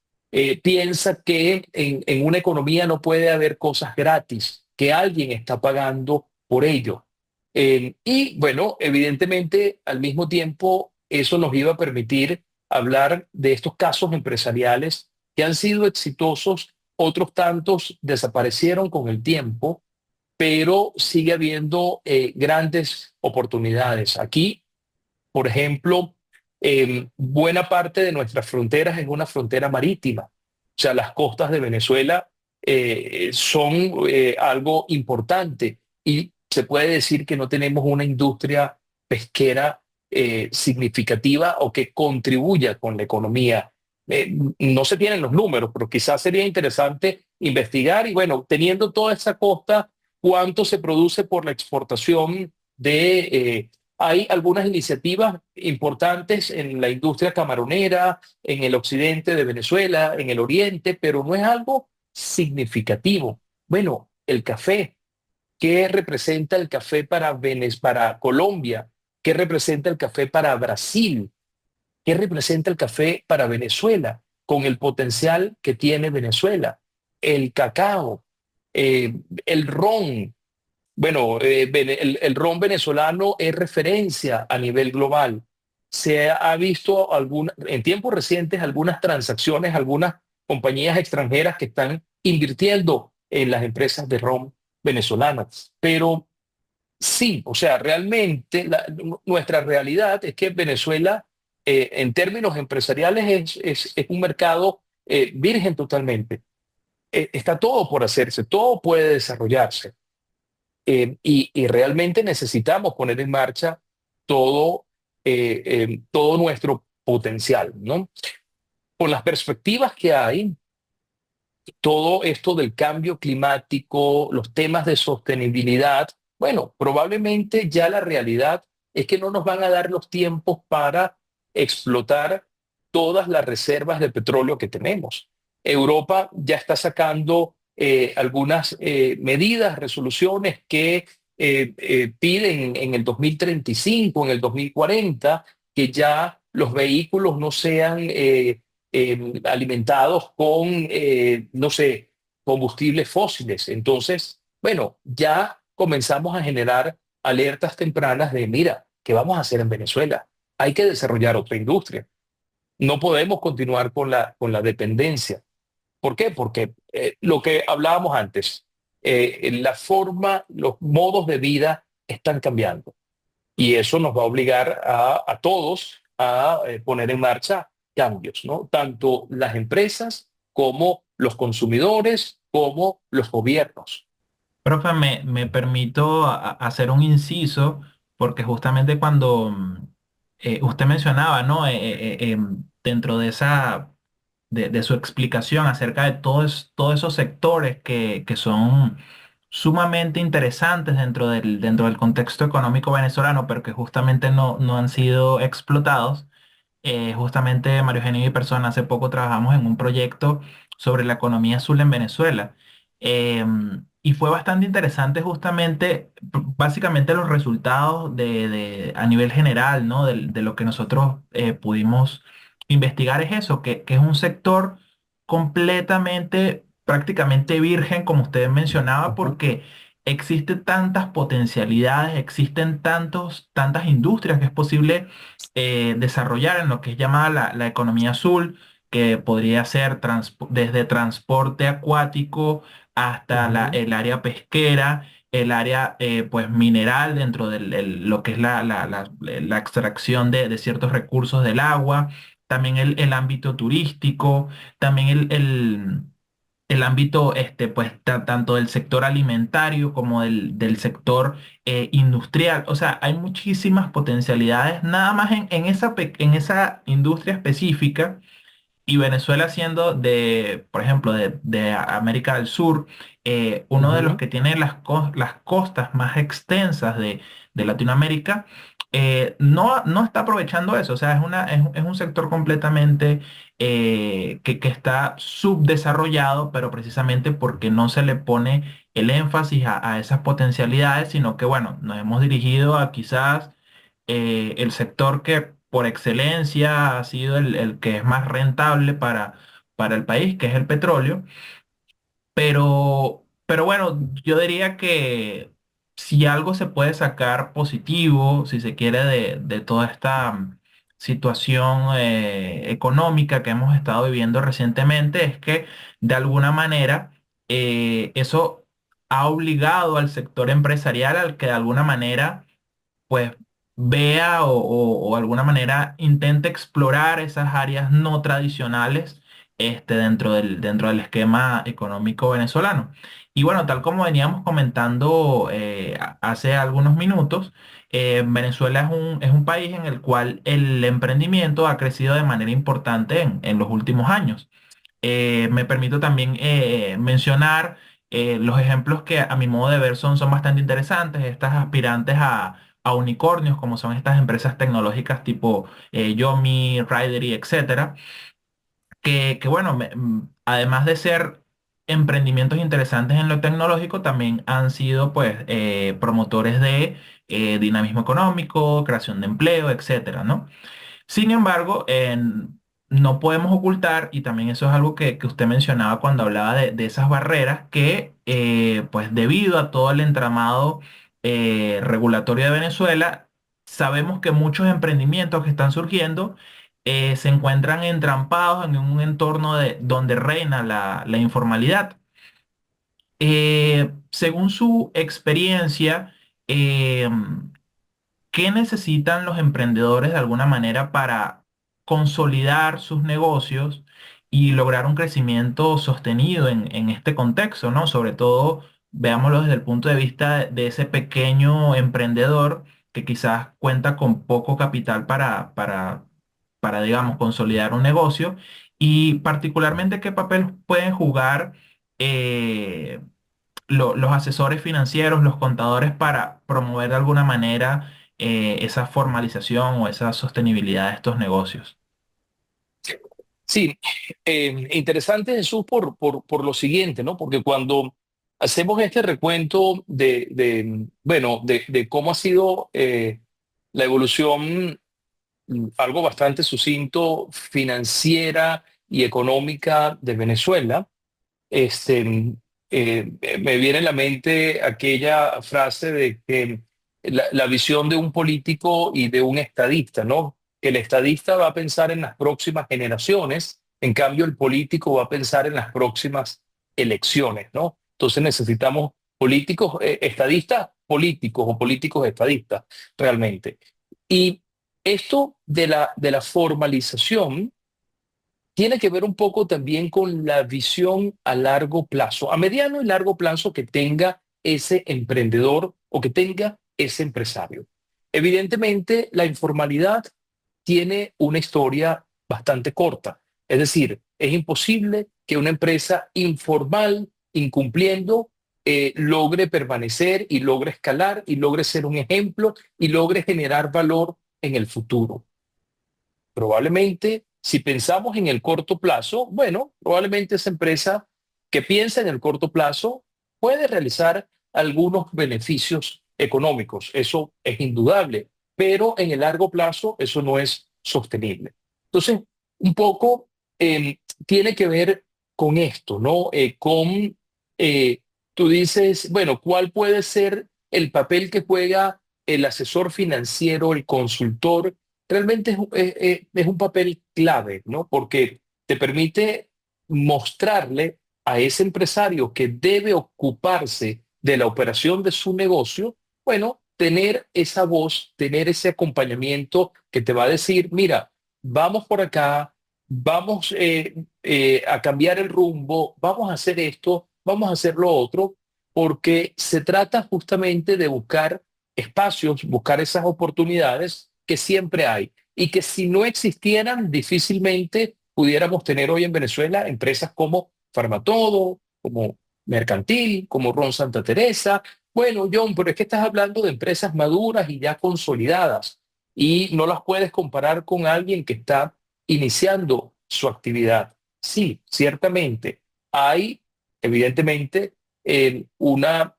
Piensa que en una economía no puede haber cosas gratis, que alguien está pagando por ello. Y bueno, evidentemente, al mismo tiempo, eso nos iba a permitir hablar de estos casos empresariales que han sido exitosos, otros tantos desaparecieron con el tiempo, pero sigue habiendo grandes oportunidades. Aquí, por ejemplo, buena parte de nuestras fronteras es una frontera marítima. O sea, las costas de Venezuela son algo importante y se puede decir que no tenemos una industria pesquera significativa o que contribuya con la economía. No se tienen los números, pero quizás sería interesante investigar y bueno, teniendo toda esa costa, cuánto se produce por la exportación de hay algunas iniciativas importantes en la industria camaronera, en el occidente de Venezuela, en el oriente, pero no es algo significativo. Bueno, el café, ¿qué representa el café para Colombia? ¿Qué representa el café para Brasil? ¿Qué representa el café para Venezuela? Con el potencial que tiene Venezuela. El cacao, el ron, bueno, el ron venezolano es referencia a nivel global. Se ha visto en tiempos recientes algunas transacciones, algunas compañías extranjeras que están invirtiendo en las empresas de ron venezolanas. Pero sí, o sea, realmente nuestra realidad es que Venezuela, en términos empresariales, es un mercado virgen totalmente. Está todo por hacerse, todo puede desarrollarse. Y realmente necesitamos poner en marcha todo nuestro potencial, ¿no? Con las perspectivas que hay, todo esto del cambio climático, los temas de sostenibilidad, bueno, probablemente ya la realidad es que no nos van a dar los tiempos para explotar todas las reservas de petróleo que tenemos. Europa ya está sacando algunas medidas, resoluciones que piden en el 2035, en el 2040, que ya los vehículos no sean alimentados con, no sé, combustibles fósiles. Entonces, bueno, ya comenzamos a generar alertas tempranas de, mira, ¿qué vamos a hacer en Venezuela? Hay que desarrollar otra industria. No podemos continuar con la dependencia. ¿Por qué? Porque lo que hablábamos antes, la forma, los modos de vida están cambiando y eso nos va a obligar a todos a poner en marcha cambios, ¿no? Tanto las empresas como los consumidores, como los gobiernos. Profe, me permito hacer un inciso, porque justamente cuando usted mencionaba, ¿no? Dentro de de su explicación acerca de todos esos sectores que son sumamente interesantes dentro del contexto económico venezolano, pero que justamente no han sido explotados. Justamente Mario Eugenio y persona hace poco trabajamos en un proyecto sobre la economía azul en Venezuela. Y fue bastante interesante justamente, básicamente los resultados a nivel general, ¿no? De lo que nosotros pudimos investigar es eso, que es un sector completamente, prácticamente virgen, como usted mencionaba, Ujú, porque existen tantas potencialidades, existen tantas industrias que es posible desarrollar en lo que es llamada la economía azul, que podría ser desde transporte acuático hasta ujú, el área pesquera, el área pues mineral dentro de lo que es la extracción de ciertos recursos del agua, también el ámbito turístico, también el ámbito, pues, tanto del sector alimentario como del sector industrial. O sea, hay muchísimas potencialidades, nada más en esa industria específica. Y Venezuela siendo por ejemplo, de América del Sur, uno de los ujú. que tiene las costas más extensas de Latinoamérica, no está aprovechando eso. O sea, es un sector completamente que está subdesarrollado, pero precisamente porque no se le pone el énfasis a esas potencialidades, sino que, bueno, nos hemos dirigido a quizás el sector que por excelencia ha sido el que es más rentable para el país, que es el petróleo. Pero bueno, yo diría que si algo se puede sacar positivo, si se quiere, de toda esta situación económica que hemos estado viviendo recientemente, es que de alguna manera eso ha obligado al sector empresarial al que de alguna manera pues vea o de alguna manera intente explorar esas áreas no tradicionales dentro del esquema económico venezolano. Y bueno, tal como veníamos comentando hace algunos minutos, Venezuela es un país en el cual el emprendimiento ha crecido de manera importante en los últimos años. Me permito también mencionar los ejemplos que a mi modo de ver son bastante interesantes, estas aspirantes a unicornios, como son estas empresas tecnológicas tipo Yomi, Ridery, etcétera, bueno, además de ser emprendimientos interesantes en lo tecnológico, también han sido pues promotores de dinamismo económico, creación de empleo, etcétera, ¿no? Sin embargo, no podemos ocultar, y también eso es algo que usted mencionaba cuando hablaba de esas barreras, que pues debido a todo el entramado regulatorio de Venezuela, sabemos que muchos emprendimientos que están surgiendo se encuentran entrampados en un entorno donde reina la informalidad. Según su experiencia, eh, ¿qué necesitan los emprendedores de alguna manera para consolidar sus negocios y lograr un crecimiento sostenido en este contexto, ¿no? Sobre todo, veámoslo desde el punto de vista de ese pequeño emprendedor que quizás cuenta con poco capital para, digamos, consolidar un negocio y particularmente qué papel pueden jugar eh, los asesores financieros, los contadores para promover de alguna manera esa formalización o esa sostenibilidad de estos negocios. Sí, interesante Jesús por lo siguiente, ¿no? Porque cuando hacemos este recuento bueno, de cómo ha sido la evolución, algo bastante sucinto, financiera y económica de Venezuela, este, me viene a la mente aquella frase de que la visión de un político y de un estadista, ¿no? Que el estadista va a pensar en las próximas generaciones, en cambio el político va a pensar en las próximas elecciones, ¿no? Entonces necesitamos políticos, estadistas políticos o políticos estadistas, realmente. Y esto de la formalización tiene que ver un poco también con la visión a largo plazo, a mediano y largo plazo que tenga ese emprendedor o que tenga ese empresario. Evidentemente, la informalidad tiene una historia bastante corta. Es decir, es imposible que una empresa informal, incumpliendo, logre permanecer y logre escalar y logre ser un ejemplo y logre generar valor en el futuro. Probablemente, si pensamos en el corto plazo, bueno, probablemente esa empresa que piensa en el corto plazo puede realizar algunos beneficios económicos, eso es indudable, pero en el largo plazo eso no es sostenible. Entonces, un poco tiene que ver con esto, ¿no? Eh, tú dices, bueno, ¿cuál puede ser el papel que juega el asesor financiero, el consultor? Realmente es un papel clave, ¿no? Porque te permite mostrarle a ese empresario que debe ocuparse de la operación de su negocio, bueno, tener esa voz, tener ese acompañamiento que te va a decir, mira, vamos por acá, vamos a cambiar el rumbo, vamos a hacer esto, vamos a hacer lo otro, porque se trata justamente de buscar espacios, buscar esas oportunidades que siempre hay y que si no existieran, difícilmente pudiéramos tener hoy en Venezuela empresas como Farmatodo, como Mercantil, como Ron Santa Teresa. Bueno, John, pero es que estás hablando de empresas maduras y ya consolidadas y no las puedes comparar con alguien que está iniciando su actividad. Sí, ciertamente hay, evidentemente, una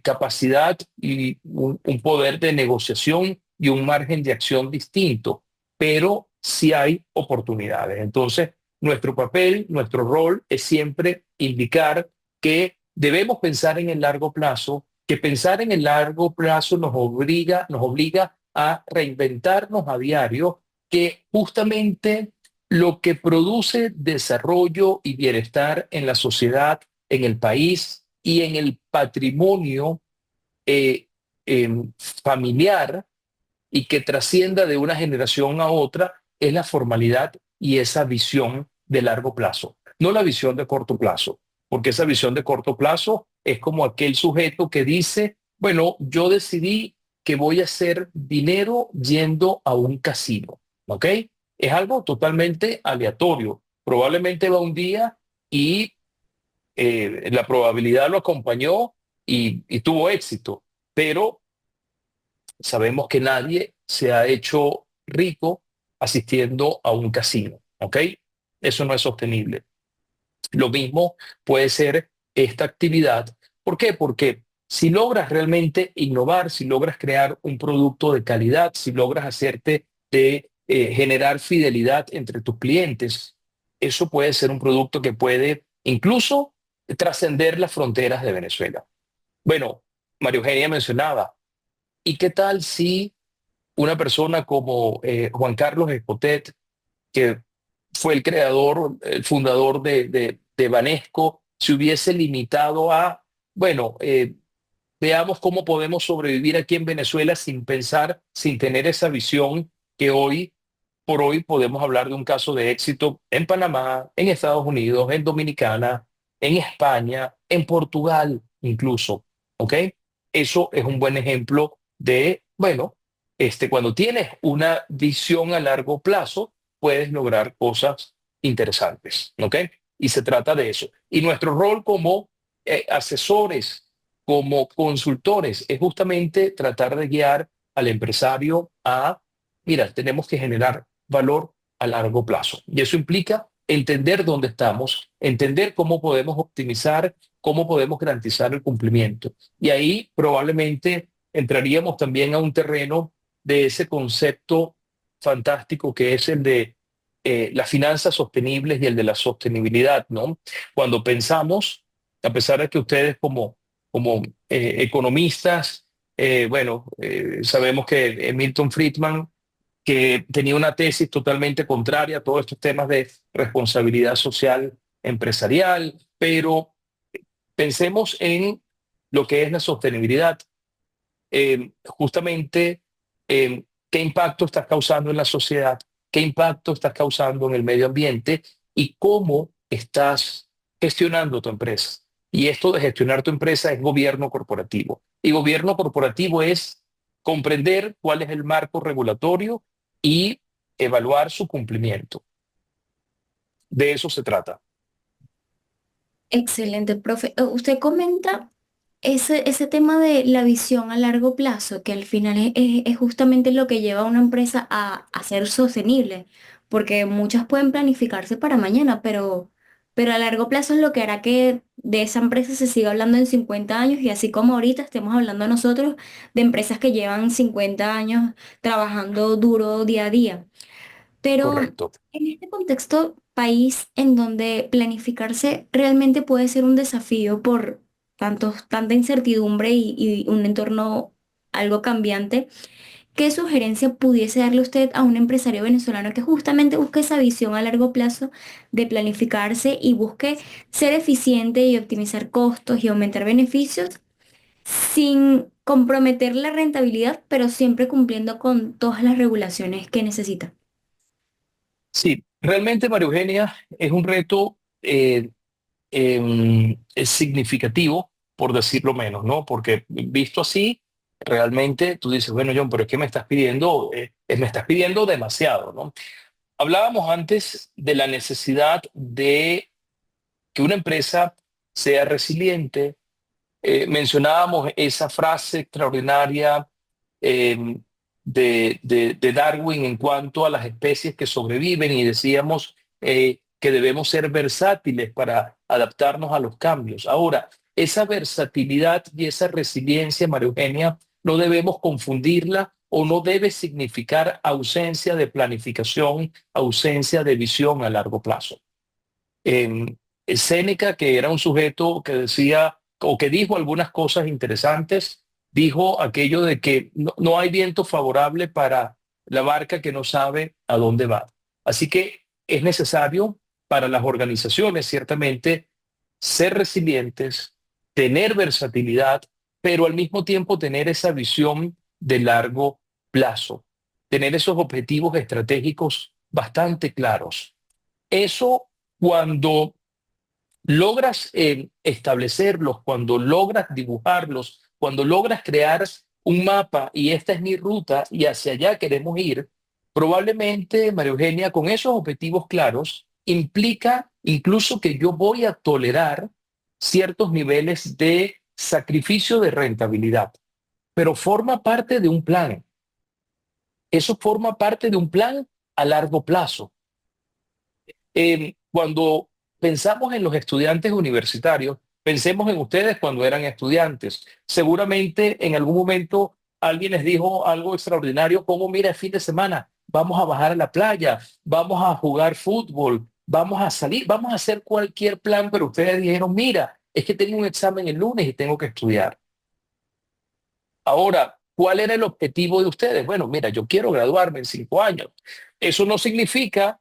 capacidad y un poder de negociación y un margen de acción distinto, pero sí hay oportunidades. Entonces, nuestro papel, nuestro rol es siempre indicar que debemos pensar en el largo plazo, que pensar en el largo plazo nos obliga a reinventarnos a diario, que justamente lo que produce desarrollo y bienestar en la sociedad, en el país y en el patrimonio eh, familiar y que trascienda de una generación a otra es la formalidad y esa visión de largo plazo, no la visión de corto plazo, porque esa visión de corto plazo es como aquel sujeto que dice, bueno, yo decidí que voy a hacer dinero yendo a un casino, ¿ok? Es algo totalmente aleatorio. Probablemente va un día y la probabilidad lo acompañó y tuvo éxito, pero sabemos que nadie se ha hecho rico asistiendo a un casino, ¿ok? Eso no es sostenible. Lo mismo puede ser esta actividad. ¿Por qué? Porque si logras realmente innovar, si logras crear un producto de calidad, si logras hacerte de generar fidelidad entre tus clientes, eso puede ser un producto que puede incluso trascender las fronteras de Venezuela. Bueno, María Eugenia mencionaba, ¿y qué tal si una persona como Juan Carlos Espotet, que fue el creador, el fundador de Banesco, se hubiese limitado a, bueno, veamos cómo podemos sobrevivir aquí en Venezuela sin pensar, sin tener esa visión que hoy por hoy podemos hablar de un caso de éxito en Panamá, en Estados Unidos, en Dominicana, en España, en Portugal incluso, ¿ok? Eso es un buen ejemplo de, bueno, cuando tienes una visión a largo plazo, puedes lograr cosas interesantes, ¿ok? Y se trata de eso. Y nuestro rol como asesores, como consultores, es justamente tratar de guiar al empresario a, mira, tenemos que generar valor a largo plazo. Y eso implica entender dónde estamos, entender cómo podemos optimizar, cómo podemos garantizar el cumplimiento. Y ahí probablemente entraríamos también a un terreno de ese concepto fantástico que es el de las finanzas sostenibles y el de la sostenibilidad, ¿no? Cuando pensamos, a pesar de que ustedes como economistas, sabemos que Milton Friedman, que tenía una tesis totalmente contraria a todos estos temas de responsabilidad social empresarial, pero pensemos en lo que es la sostenibilidad, justamente qué impacto estás causando en la sociedad, qué impacto estás causando en el medio ambiente y cómo estás gestionando tu empresa. Y esto de gestionar tu empresa es gobierno corporativo. Y gobierno corporativo es comprender cuál es el marco regulatorio y evaluar su cumplimiento. De eso se trata. Excelente, profe. Usted comenta ese tema de la visión a largo plazo, que al final es justamente lo que lleva a una empresa a ser sostenible, porque muchas pueden planificarse para mañana, pero a largo plazo es lo que hará que de esa empresa se siga hablando en 50 años y así como ahorita estemos hablando nosotros de empresas que llevan 50 años trabajando duro día a día. Pero Correcto. en este contexto país en donde planificarse realmente puede ser un desafío por tanta incertidumbre y un entorno algo cambiante, ¿qué sugerencia pudiese darle usted a un empresario venezolano que justamente busque esa visión a largo plazo de planificarse y busque ser eficiente y optimizar costos y aumentar beneficios sin comprometer la rentabilidad, pero siempre cumpliendo con todas las regulaciones que necesita? Sí, realmente, María Eugenia, es un reto es significativo, por decirlo menos, ¿no? Porque visto así, realmente tú dices, bueno, John, pero es que me estás pidiendo, me estás pidiendo demasiado, ¿no? Hablábamos antes de la necesidad de que una empresa sea resiliente. Mencionábamos esa frase extraordinaria eh, de Darwin en cuanto a las especies que sobreviven y decíamos que debemos ser versátiles para adaptarnos a los cambios. Ahora, esa versatilidad y esa resiliencia, María Eugenia, no debemos confundirla o no debe significar ausencia de planificación, ausencia de visión a largo plazo. Séneca, que era un sujeto que decía o que dijo algunas cosas interesantes, dijo aquello de que no hay viento favorable para la barca que no sabe a dónde va. Así que es necesario para las organizaciones, ciertamente, ser resilientes, tener versatilidad, pero al mismo tiempo tener esa visión de largo plazo, tener esos objetivos estratégicos bastante claros. Eso cuando logras establecerlos, cuando logras dibujarlos, cuando logras crear un mapa y esta es mi ruta y hacia allá queremos ir, probablemente, María Eugenia, con esos objetivos claros, implica incluso que yo voy a tolerar ciertos niveles de sacrificio de rentabilidad, pero forma parte de un plan. Eso forma parte de un plan a largo plazo. Cuando pensamos en los estudiantes universitarios, pensemos en ustedes cuando eran estudiantes. Seguramente en algún momento alguien les dijo algo extraordinario, como mira, el fin de semana vamos a bajar a la playa, vamos a jugar fútbol, vamos a salir, vamos a hacer cualquier plan, pero ustedes dijeron, mira, es que tengo un examen el lunes y tengo que estudiar. Ahora, ¿cuál era el objetivo de ustedes? Bueno, mira, yo quiero graduarme en 5 años. Eso no significa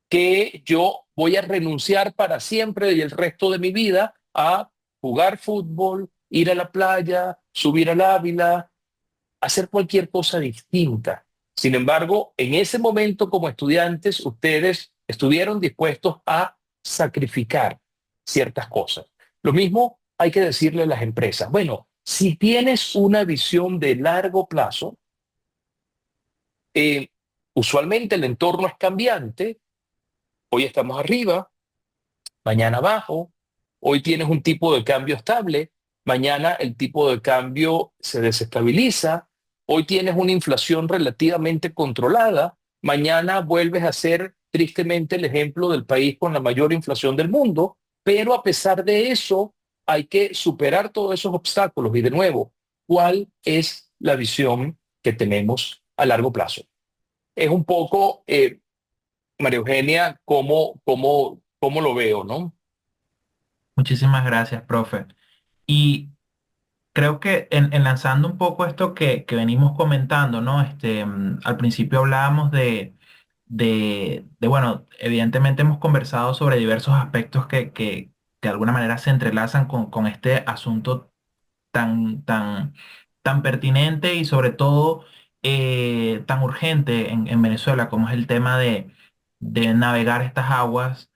que yo voy a renunciar para siempre y el resto de mi vida a jugar fútbol, ir a la playa, subir al Ávila, hacer cualquier cosa distinta. Sin embargo, en ese momento como estudiantes, ustedes estuvieron dispuestos a sacrificar ciertas cosas. Lo mismo hay que decirle a las empresas. Bueno, si tienes una visión de largo plazo, eh, usualmente el entorno es cambiante. Hoy estamos arriba, mañana abajo. Hoy tienes un tipo de cambio estable, mañana el tipo de cambio se desestabiliza. Hoy tienes una inflación relativamente controlada, mañana vuelves a ser tristemente el ejemplo del país con la mayor inflación del mundo, pero a pesar de eso hay que superar todos esos obstáculos. Y de nuevo, ¿cuál es la visión que tenemos a largo plazo? Es un poco María Eugenia, cómo lo veo, ¿no? Muchísimas gracias, profe. Y creo que enlazando un poco esto que venimos comentando, ¿no? Al principio hablábamos bueno, evidentemente hemos conversado sobre diversos aspectos que de alguna manera se entrelazan con este asunto tan, tan, tan pertinente y sobre todo tan urgente en Venezuela como es el tema de navegar estas aguas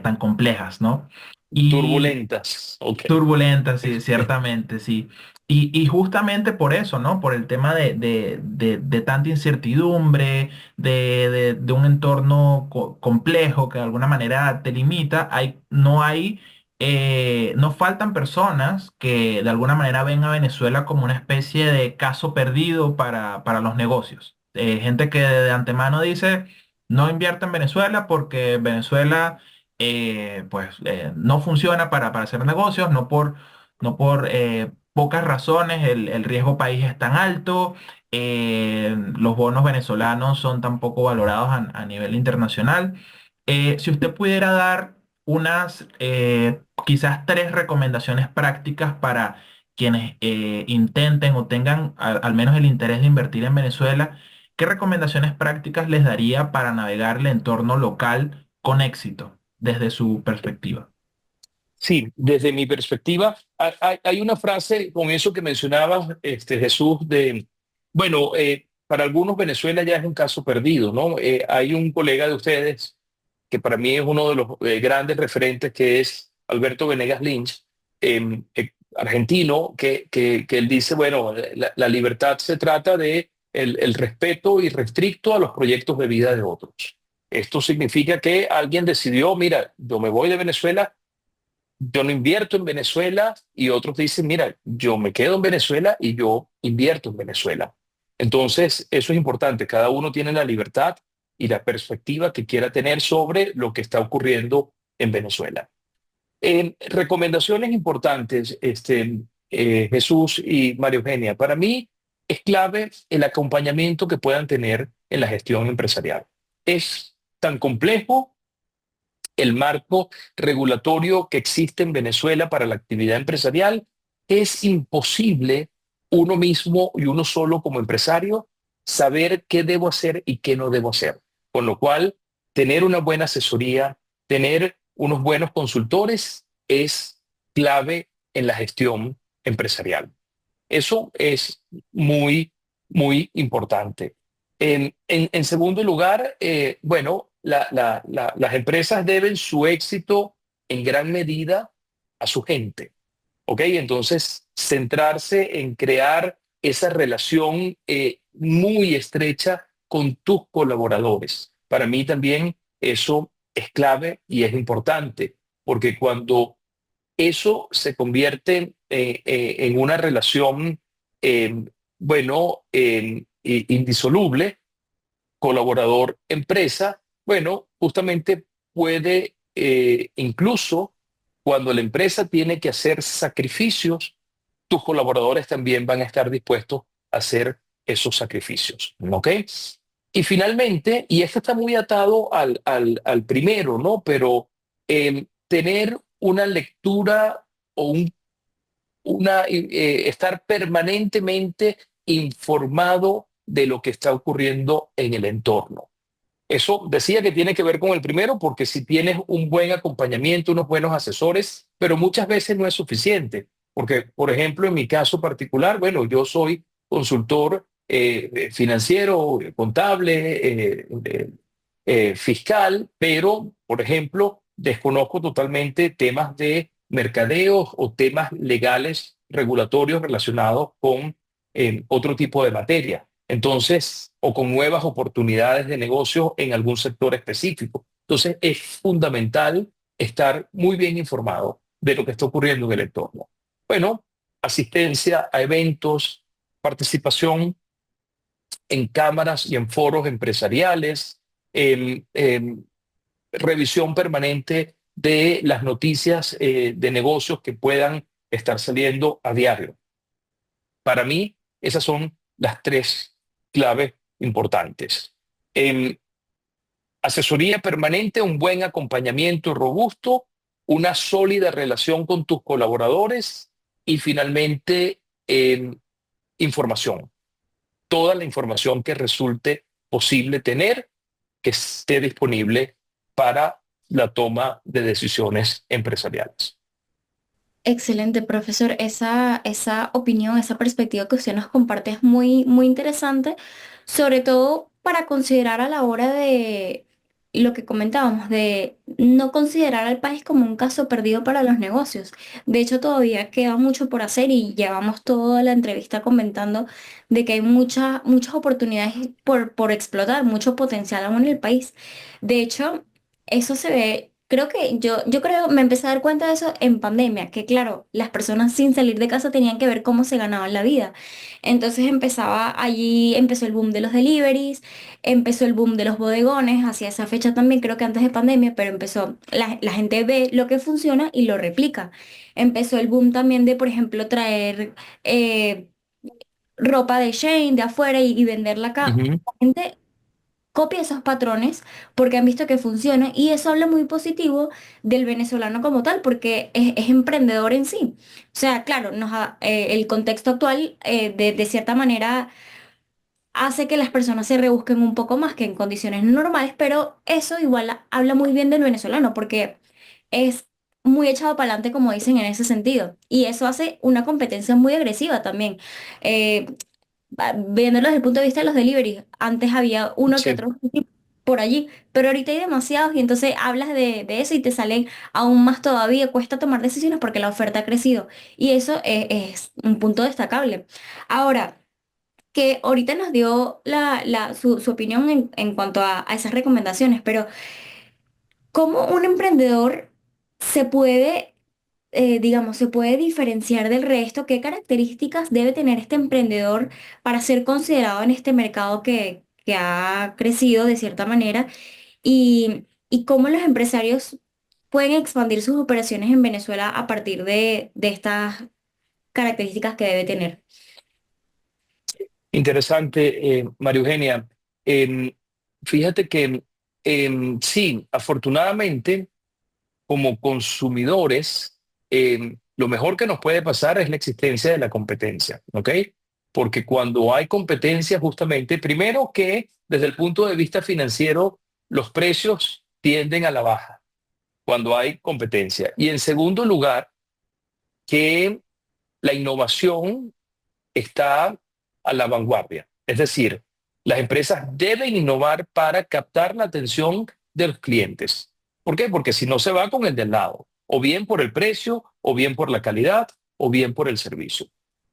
tan complejas, ¿no? Y Turbulentas, ok. turbulentas, sí, ciertamente, sí. Y justamente por eso, ¿no? Por el tema de tanta incertidumbre, de un entorno complejo que de alguna manera te limita, no faltan personas que de alguna manera ven a Venezuela como una especie de caso perdido para los negocios. Gente que de antemano dice, no invierta en Venezuela porque Venezuela no funciona para hacer negocios, no por pocas razones el riesgo país es tan alto, los bonos venezolanos son tan poco valorados a nivel internacional. Si usted pudiera dar unas, quizás tres recomendaciones prácticas para quienes intenten o tengan al menos el interés de invertir en Venezuela, ¿qué recomendaciones prácticas les daría para navegar el entorno local con éxito desde su perspectiva? Sí, desde mi perspectiva, hay una frase con eso que mencionabas, Jesús, bueno, para algunos Venezuela ya es un caso perdido, ¿no? Hay un colega de ustedes que para mí es uno de los grandes referentes, que es Alberto Venegas Lynch, argentino, que él dice, bueno, la libertad se trata de el respeto irrestricto a los proyectos de vida de otros. Esto significa que alguien decidió, mira, yo me voy de Venezuela, yo no invierto en Venezuela, y otros dicen, mira, yo me quedo en Venezuela y yo invierto en Venezuela. Entonces, eso es importante. Cada uno tiene la libertad y la perspectiva que quiera tener sobre lo que está ocurriendo en Venezuela. Recomendaciones importantes, Jesús y María Eugenia. Para mí es clave el acompañamiento que puedan tener en la gestión empresarial. Es tan complejo el marco regulatorio que existe en Venezuela para la actividad empresarial. Es imposible uno mismo y uno solo como empresario saber qué debo hacer y qué no debo hacer. Con lo cual, tener una buena asesoría, tener unos buenos consultores es clave en la gestión empresarial. Eso es muy importante. En segundo lugar, bueno, las empresas deben su éxito en gran medida a su gente, ¿ok? Entonces, centrarse en crear esa relación muy estrecha con tus colaboradores. Para mí también eso es clave y es importante, porque cuando eso se convierte en una relación, eh, bueno, indisoluble, colaborador-empresa, bueno, justamente puede, incluso cuando la empresa tiene que hacer sacrificios, tus colaboradores también van a estar dispuestos a hacer esos sacrificios, ¿ok? Y finalmente, y esto está muy atado al primero, ¿no? Pero tener una lectura o estar permanentemente informado de lo que está ocurriendo en el entorno. Eso decía que tiene que ver con el primero, porque si tienes un buen acompañamiento, unos buenos asesores, pero muchas veces no es suficiente, porque, por ejemplo, en mi caso particular, bueno, yo soy consultor financiero, contable, fiscal, pero, por ejemplo, desconozco totalmente temas de mercadeos o temas legales regulatorios relacionados con otro tipo de materia. Entonces, o con nuevas oportunidades de negocio en algún sector específico. Entonces, es fundamental estar muy bien informado de lo que está ocurriendo en el entorno. Bueno, asistencia a eventos, participación en cámaras y en foros empresariales, em, revisión permanente de las noticias de negocios que puedan estar saliendo a diario. Para mí, esas son las tres claves importantes. Em, asesoría permanente, un buen acompañamiento robusto, una sólida relación con tus colaboradores y finalmente información. Toda la información que resulte posible tener, que esté disponible para la toma de decisiones empresariales. Excelente, profesor. Esa opinión, esa perspectiva que usted nos comparte es muy, muy interesante, sobre todo para considerar a la hora de lo que comentábamos, de no considerar al país como un caso perdido para los negocios. De hecho, todavía queda mucho por hacer y llevamos toda la entrevista comentando de que hay muchas oportunidades por explotar, mucho potencial aún en el país. De hecho, eso se ve. Creo que yo creo, me empecé a dar cuenta de eso en pandemia, que claro, las personas sin salir de casa tenían que ver cómo se ganaban la vida. Entonces empezó el boom de los deliveries, empezó el boom de los bodegones, hacia esa fecha también, creo que antes de pandemia, pero la gente ve lo que funciona y lo replica. Empezó el boom también de, por ejemplo, traer ropa de Shein de afuera y venderla acá. Ujú. La gente copia esos patrones porque han visto que funciona y eso habla muy positivo del venezolano como tal porque es emprendedor en sí. O sea, claro, el contexto actual de cierta manera hace que las personas se rebusquen un poco más que en condiciones normales, pero eso igual habla muy bien del venezolano porque es muy echado para adelante, como dicen en ese sentido. Y eso hace una competencia muy agresiva también. Eh, Viéndolo desde el punto de vista de los deliveries, antes había uno que Sí. otro por allí, pero ahorita hay demasiados y entonces hablas de eso y te salen aún más todavía, cuesta tomar decisiones porque la oferta ha crecido y eso es un punto destacable. Ahora, que ahorita nos dio su opinión en cuanto a esas recomendaciones, pero ¿cómo un emprendedor se puede digamos, se puede diferenciar del resto? ¿Qué características debe tener este emprendedor para ser considerado en este mercado que ha crecido de cierta manera? Y cómo los empresarios pueden expandir sus operaciones en Venezuela a partir de estas características que debe tener. Interesante, María Eugenia. Em, Fíjate que sí, afortunadamente, como consumidores, lo mejor que nos puede pasar es la existencia de la competencia, ¿ok? Porque cuando hay competencia, justamente, primero que desde el punto de vista financiero, los precios tienden a la baja cuando hay competencia. Y en segundo lugar, que la innovación está a la vanguardia. Es decir, las empresas deben innovar para captar la atención de los clientes. ¿Por qué? Porque si no se va con el del lado, o bien por el precio, o bien por la calidad, o bien por el servicio.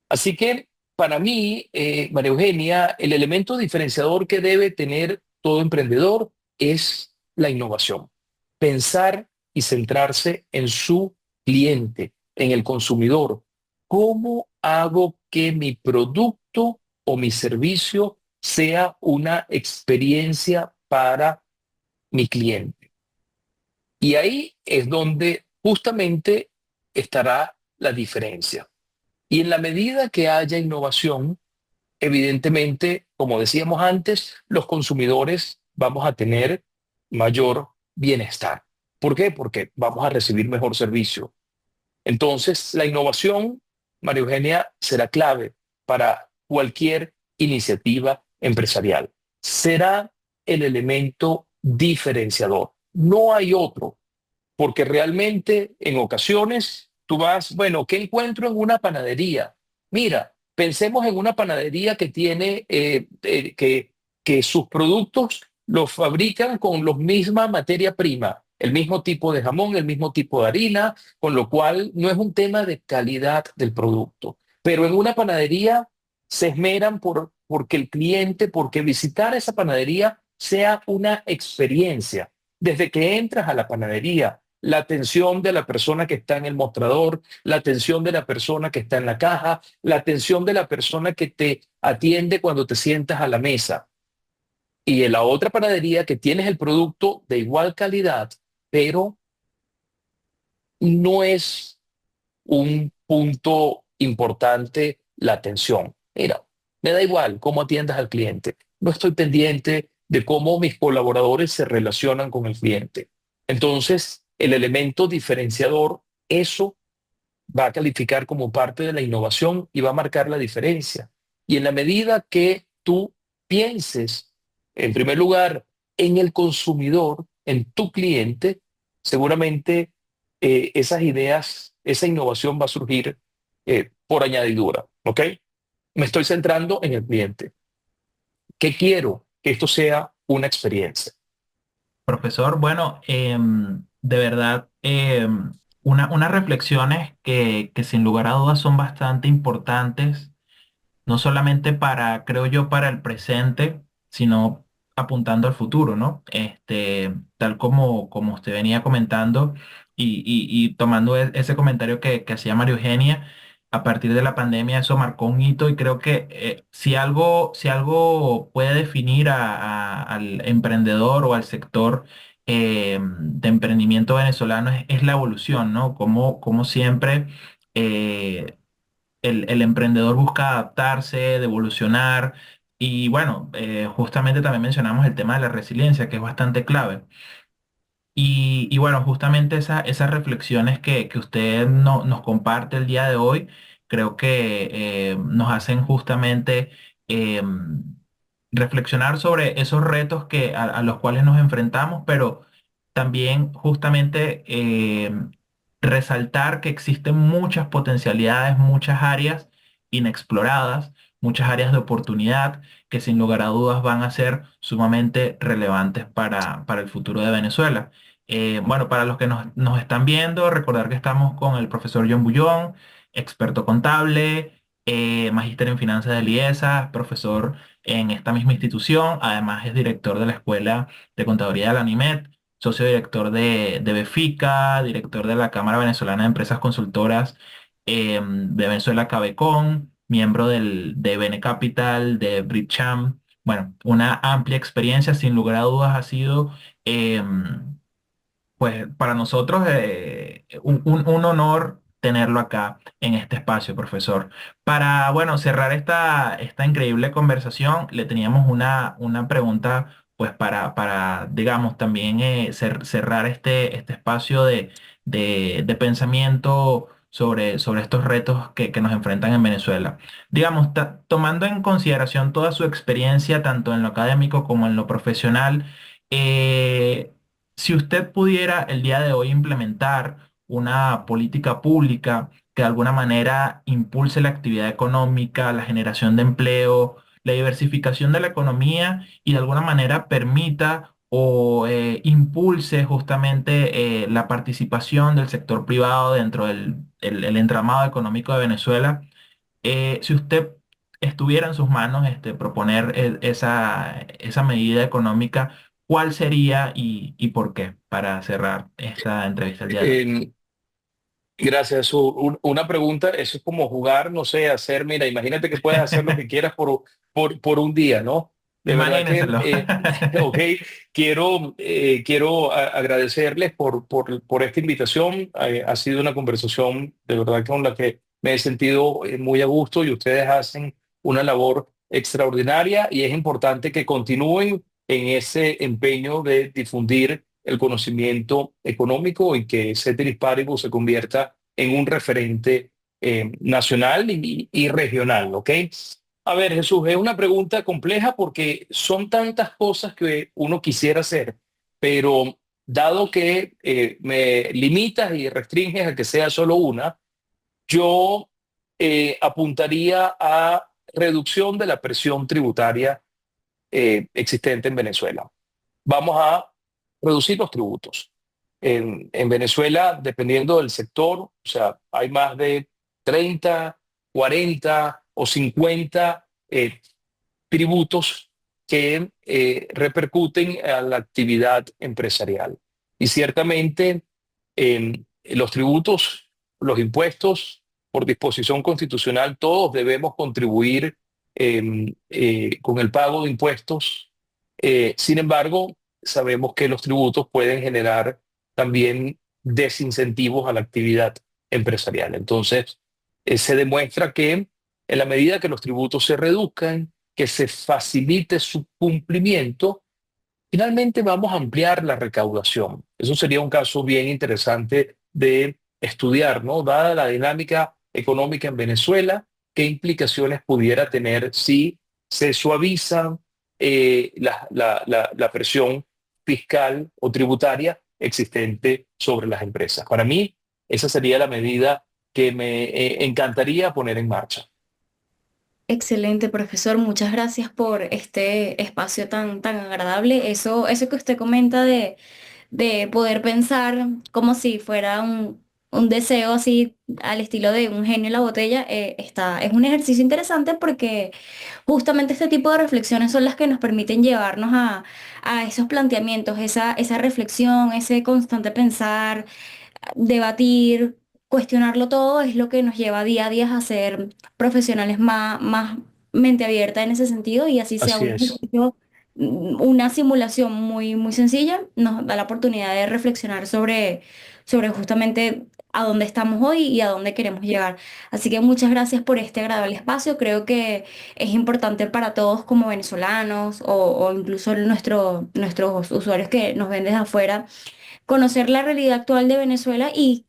Así que para mí, María Eugenia, el elemento diferenciador que debe tener todo emprendedor es la innovación. Pensar y centrarse en su cliente, en el consumidor. ¿Cómo hago que mi producto o mi servicio sea una experiencia para mi cliente? Y ahí es donde justamente estará la diferencia. Y en la medida que haya innovación, evidentemente, como decíamos antes, los consumidores vamos a tener mayor bienestar. ¿Por qué? Porque vamos a recibir mejor servicio. Entonces, la innovación, María Eugenia, será clave para cualquier iniciativa empresarial. Será el elemento diferenciador. No hay otro, porque realmente en ocasiones tú vas, bueno, ¿qué encuentro en una panadería? Mira, pensemos en una panadería que tiene, que sus productos los fabrican con la misma materia prima, el mismo tipo de jamón, el mismo tipo de harina, con lo cual no es un tema de calidad del producto. Pero en una panadería se esmeran porque el cliente, porque visitar esa panadería sea una experiencia. Desde que entras a la panadería, la atención de la persona que está en el mostrador, la atención de la persona que está en la caja, la atención de la persona que te atiende cuando te sientas a la mesa. Y en la otra panadería que tienes el producto de igual calidad, pero no es un punto importante la atención. Mira, me da igual cómo atiendas al cliente. No estoy pendiente de cómo mis colaboradores se relacionan con el cliente. Entonces, el elemento diferenciador, eso va a calificar como parte de la innovación y va a marcar la diferencia. Y en la medida que tú pienses, en primer lugar, en el consumidor, en tu cliente, seguramente esas ideas, esa innovación va a surgir por añadidura, ¿ok? Me estoy centrando en el cliente. ¿Qué quiero? Que esto sea una experiencia. Profesor, bueno, de verdad, unas reflexiones que sin lugar a dudas son bastante importantes, no solamente para, creo yo, para el presente, sino apuntando al futuro, ¿no? Tal como usted venía comentando y tomando ese comentario que hacía María Eugenia, a partir de la pandemia eso marcó un hito y creo que si algo puede definir al emprendedor o al sector de emprendimiento venezolano es la evolución, ¿no? Como siempre el emprendedor busca adaptarse, de evolucionar y bueno, justamente también mencionamos el tema de la resiliencia, que es bastante clave. Y bueno, justamente esas reflexiones que usted nos comparte el día de hoy, creo que nos hacen justamente eh, reflexionar sobre esos retos a los cuales nos enfrentamos, pero también justamente resaltar que existen muchas potencialidades, muchas áreas inexploradas, muchas áreas de oportunidad que sin lugar a dudas van a ser sumamente relevantes para el futuro de Venezuela. Bueno, para los que nos están viendo, recordar que estamos con el profesor John Bullón, experto contable, magíster en finanzas de IESA, profesor en esta misma institución, además es director de la Escuela de Contaduría de la UNIMED, socio director de Befica, director de la Cámara Venezolana de Empresas Consultoras de Venezuela Cabecon, miembro de Bene Capital, de Bridgecham. Bueno, una amplia experiencia, sin lugar a dudas, ha sido pues para nosotros un honor tenerlo acá en este espacio, profesor. Para, bueno, cerrar esta increíble conversación, le teníamos una pregunta, pues digamos, también cerrar este espacio de pensamiento sobre estos retos que nos enfrentan en Venezuela. Digamos, tomando en consideración toda su experiencia, tanto en lo académico como en lo profesional, si usted pudiera el día de hoy implementar una política pública que de alguna manera impulse la actividad económica, la generación de empleo, la diversificación de la economía y de alguna manera permita o impulse justamente la participación del sector privado dentro del entramado económico de Venezuela, si usted estuviera en sus manos proponer esa medida económica, ¿cuál sería y por qué? Para cerrar esta entrevista el día de hoy. Eh, Gracias. Una pregunta, eso es como jugar, no sé, hacer, mira, imagínate que puedes hacer lo que quieras por un día, ¿no? De verdad que, Imagínenselo. ok, quiero agradecerles por esta invitación. Ha sido una conversación de verdad con la que me he sentido muy a gusto y ustedes hacen una labor extraordinaria y es importante que continúen en ese empeño de difundir el conocimiento económico y que Ceteris Paribus se convierta en un referente nacional y regional, ¿ok? A ver, Jesús, es una pregunta compleja porque son tantas cosas que uno quisiera hacer, pero dado que me limitas y restringes a que sea solo una, yo apuntaría a reducción de la presión tributaria existente en Venezuela. Vamos a reducir los tributos. En Venezuela, dependiendo del sector, o sea, hay más de 30, 40 o 50 tributos que repercuten a la actividad empresarial. Y ciertamente los tributos, los impuestos, por disposición constitucional, todos debemos contribuir con el pago de impuestos. Sin embargo, sabemos que los tributos pueden generar también desincentivos a la actividad empresarial. Entonces, se demuestra que en la medida que los tributos se reduzcan, que se facilite su cumplimiento, Finalmente, vamos a ampliar la recaudación. Eso sería un caso bien interesante de estudiar, ¿no? Dada la dinámica económica en Venezuela, qué implicaciones pudiera tener si se suaviza la presión fiscal o tributaria existente sobre las empresas. Para mí, esa sería la medida que me encantaría poner en marcha. Excelente, profesor. Muchas gracias por este espacio tan agradable. Eso que usted comenta de poder pensar como si fuera un deseo así al estilo de un genio en la botella, es un ejercicio interesante porque justamente este tipo de reflexiones son las que nos permiten llevarnos a esos planteamientos, esa reflexión, ese constante pensar, debatir, cuestionarlo todo es lo que nos lleva día a día a ser profesionales más mente abierta en ese sentido y así sea Así un es. ejercicio, una simulación muy sencilla, nos da la oportunidad de reflexionar sobre justamente a dónde estamos hoy y a dónde queremos llegar. Así que muchas gracias por este agradable espacio. Creo que es importante para todos como venezolanos o incluso nuestros usuarios que nos ven desde afuera conocer la realidad actual de Venezuela y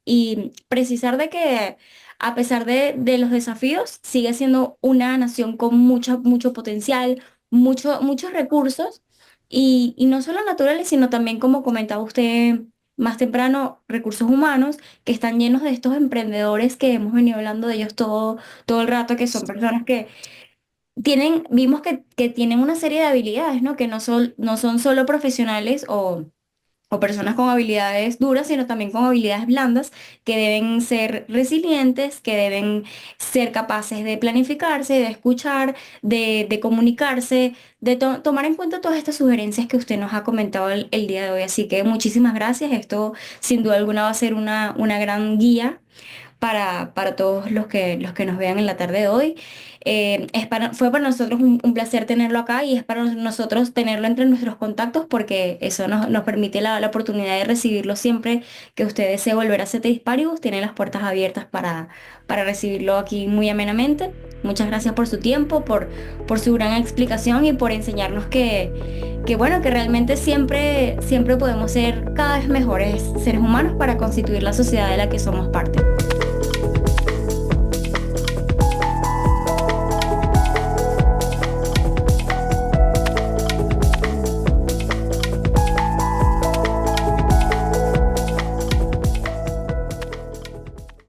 precisar de que a pesar de los desafíos, sigue siendo una nación con mucho potencial, muchos recursos y no solo naturales, sino también, como comentaba usted más temprano, recursos humanos que están llenos de estos emprendedores que hemos venido hablando de ellos todo el rato, que son personas que vimos que tienen una serie de habilidades, ¿no? Que no son solo profesionales o personas con habilidades duras, sino también con habilidades blandas, que deben ser resilientes, que deben ser capaces de planificarse, de escuchar, de comunicarse, de tomar en cuenta todas estas sugerencias que usted nos ha comentado el día de hoy. Así que muchísimas gracias. Esto sin duda alguna va a ser una gran guía para todos los que nos vean en la tarde de hoy. Fue para nosotros un placer tenerlo acá y es para nosotros tenerlo entre nuestros contactos porque eso nos permite la oportunidad de recibirlo siempre que usted desee volver a Ceteris Paribus. Tiene las puertas abiertas para recibirlo aquí muy amenamente. Muchas gracias por su tiempo, por su gran explicación y por enseñarnos que bueno, que realmente siempre podemos ser cada vez mejores seres humanos para constituir la sociedad de la que somos parte.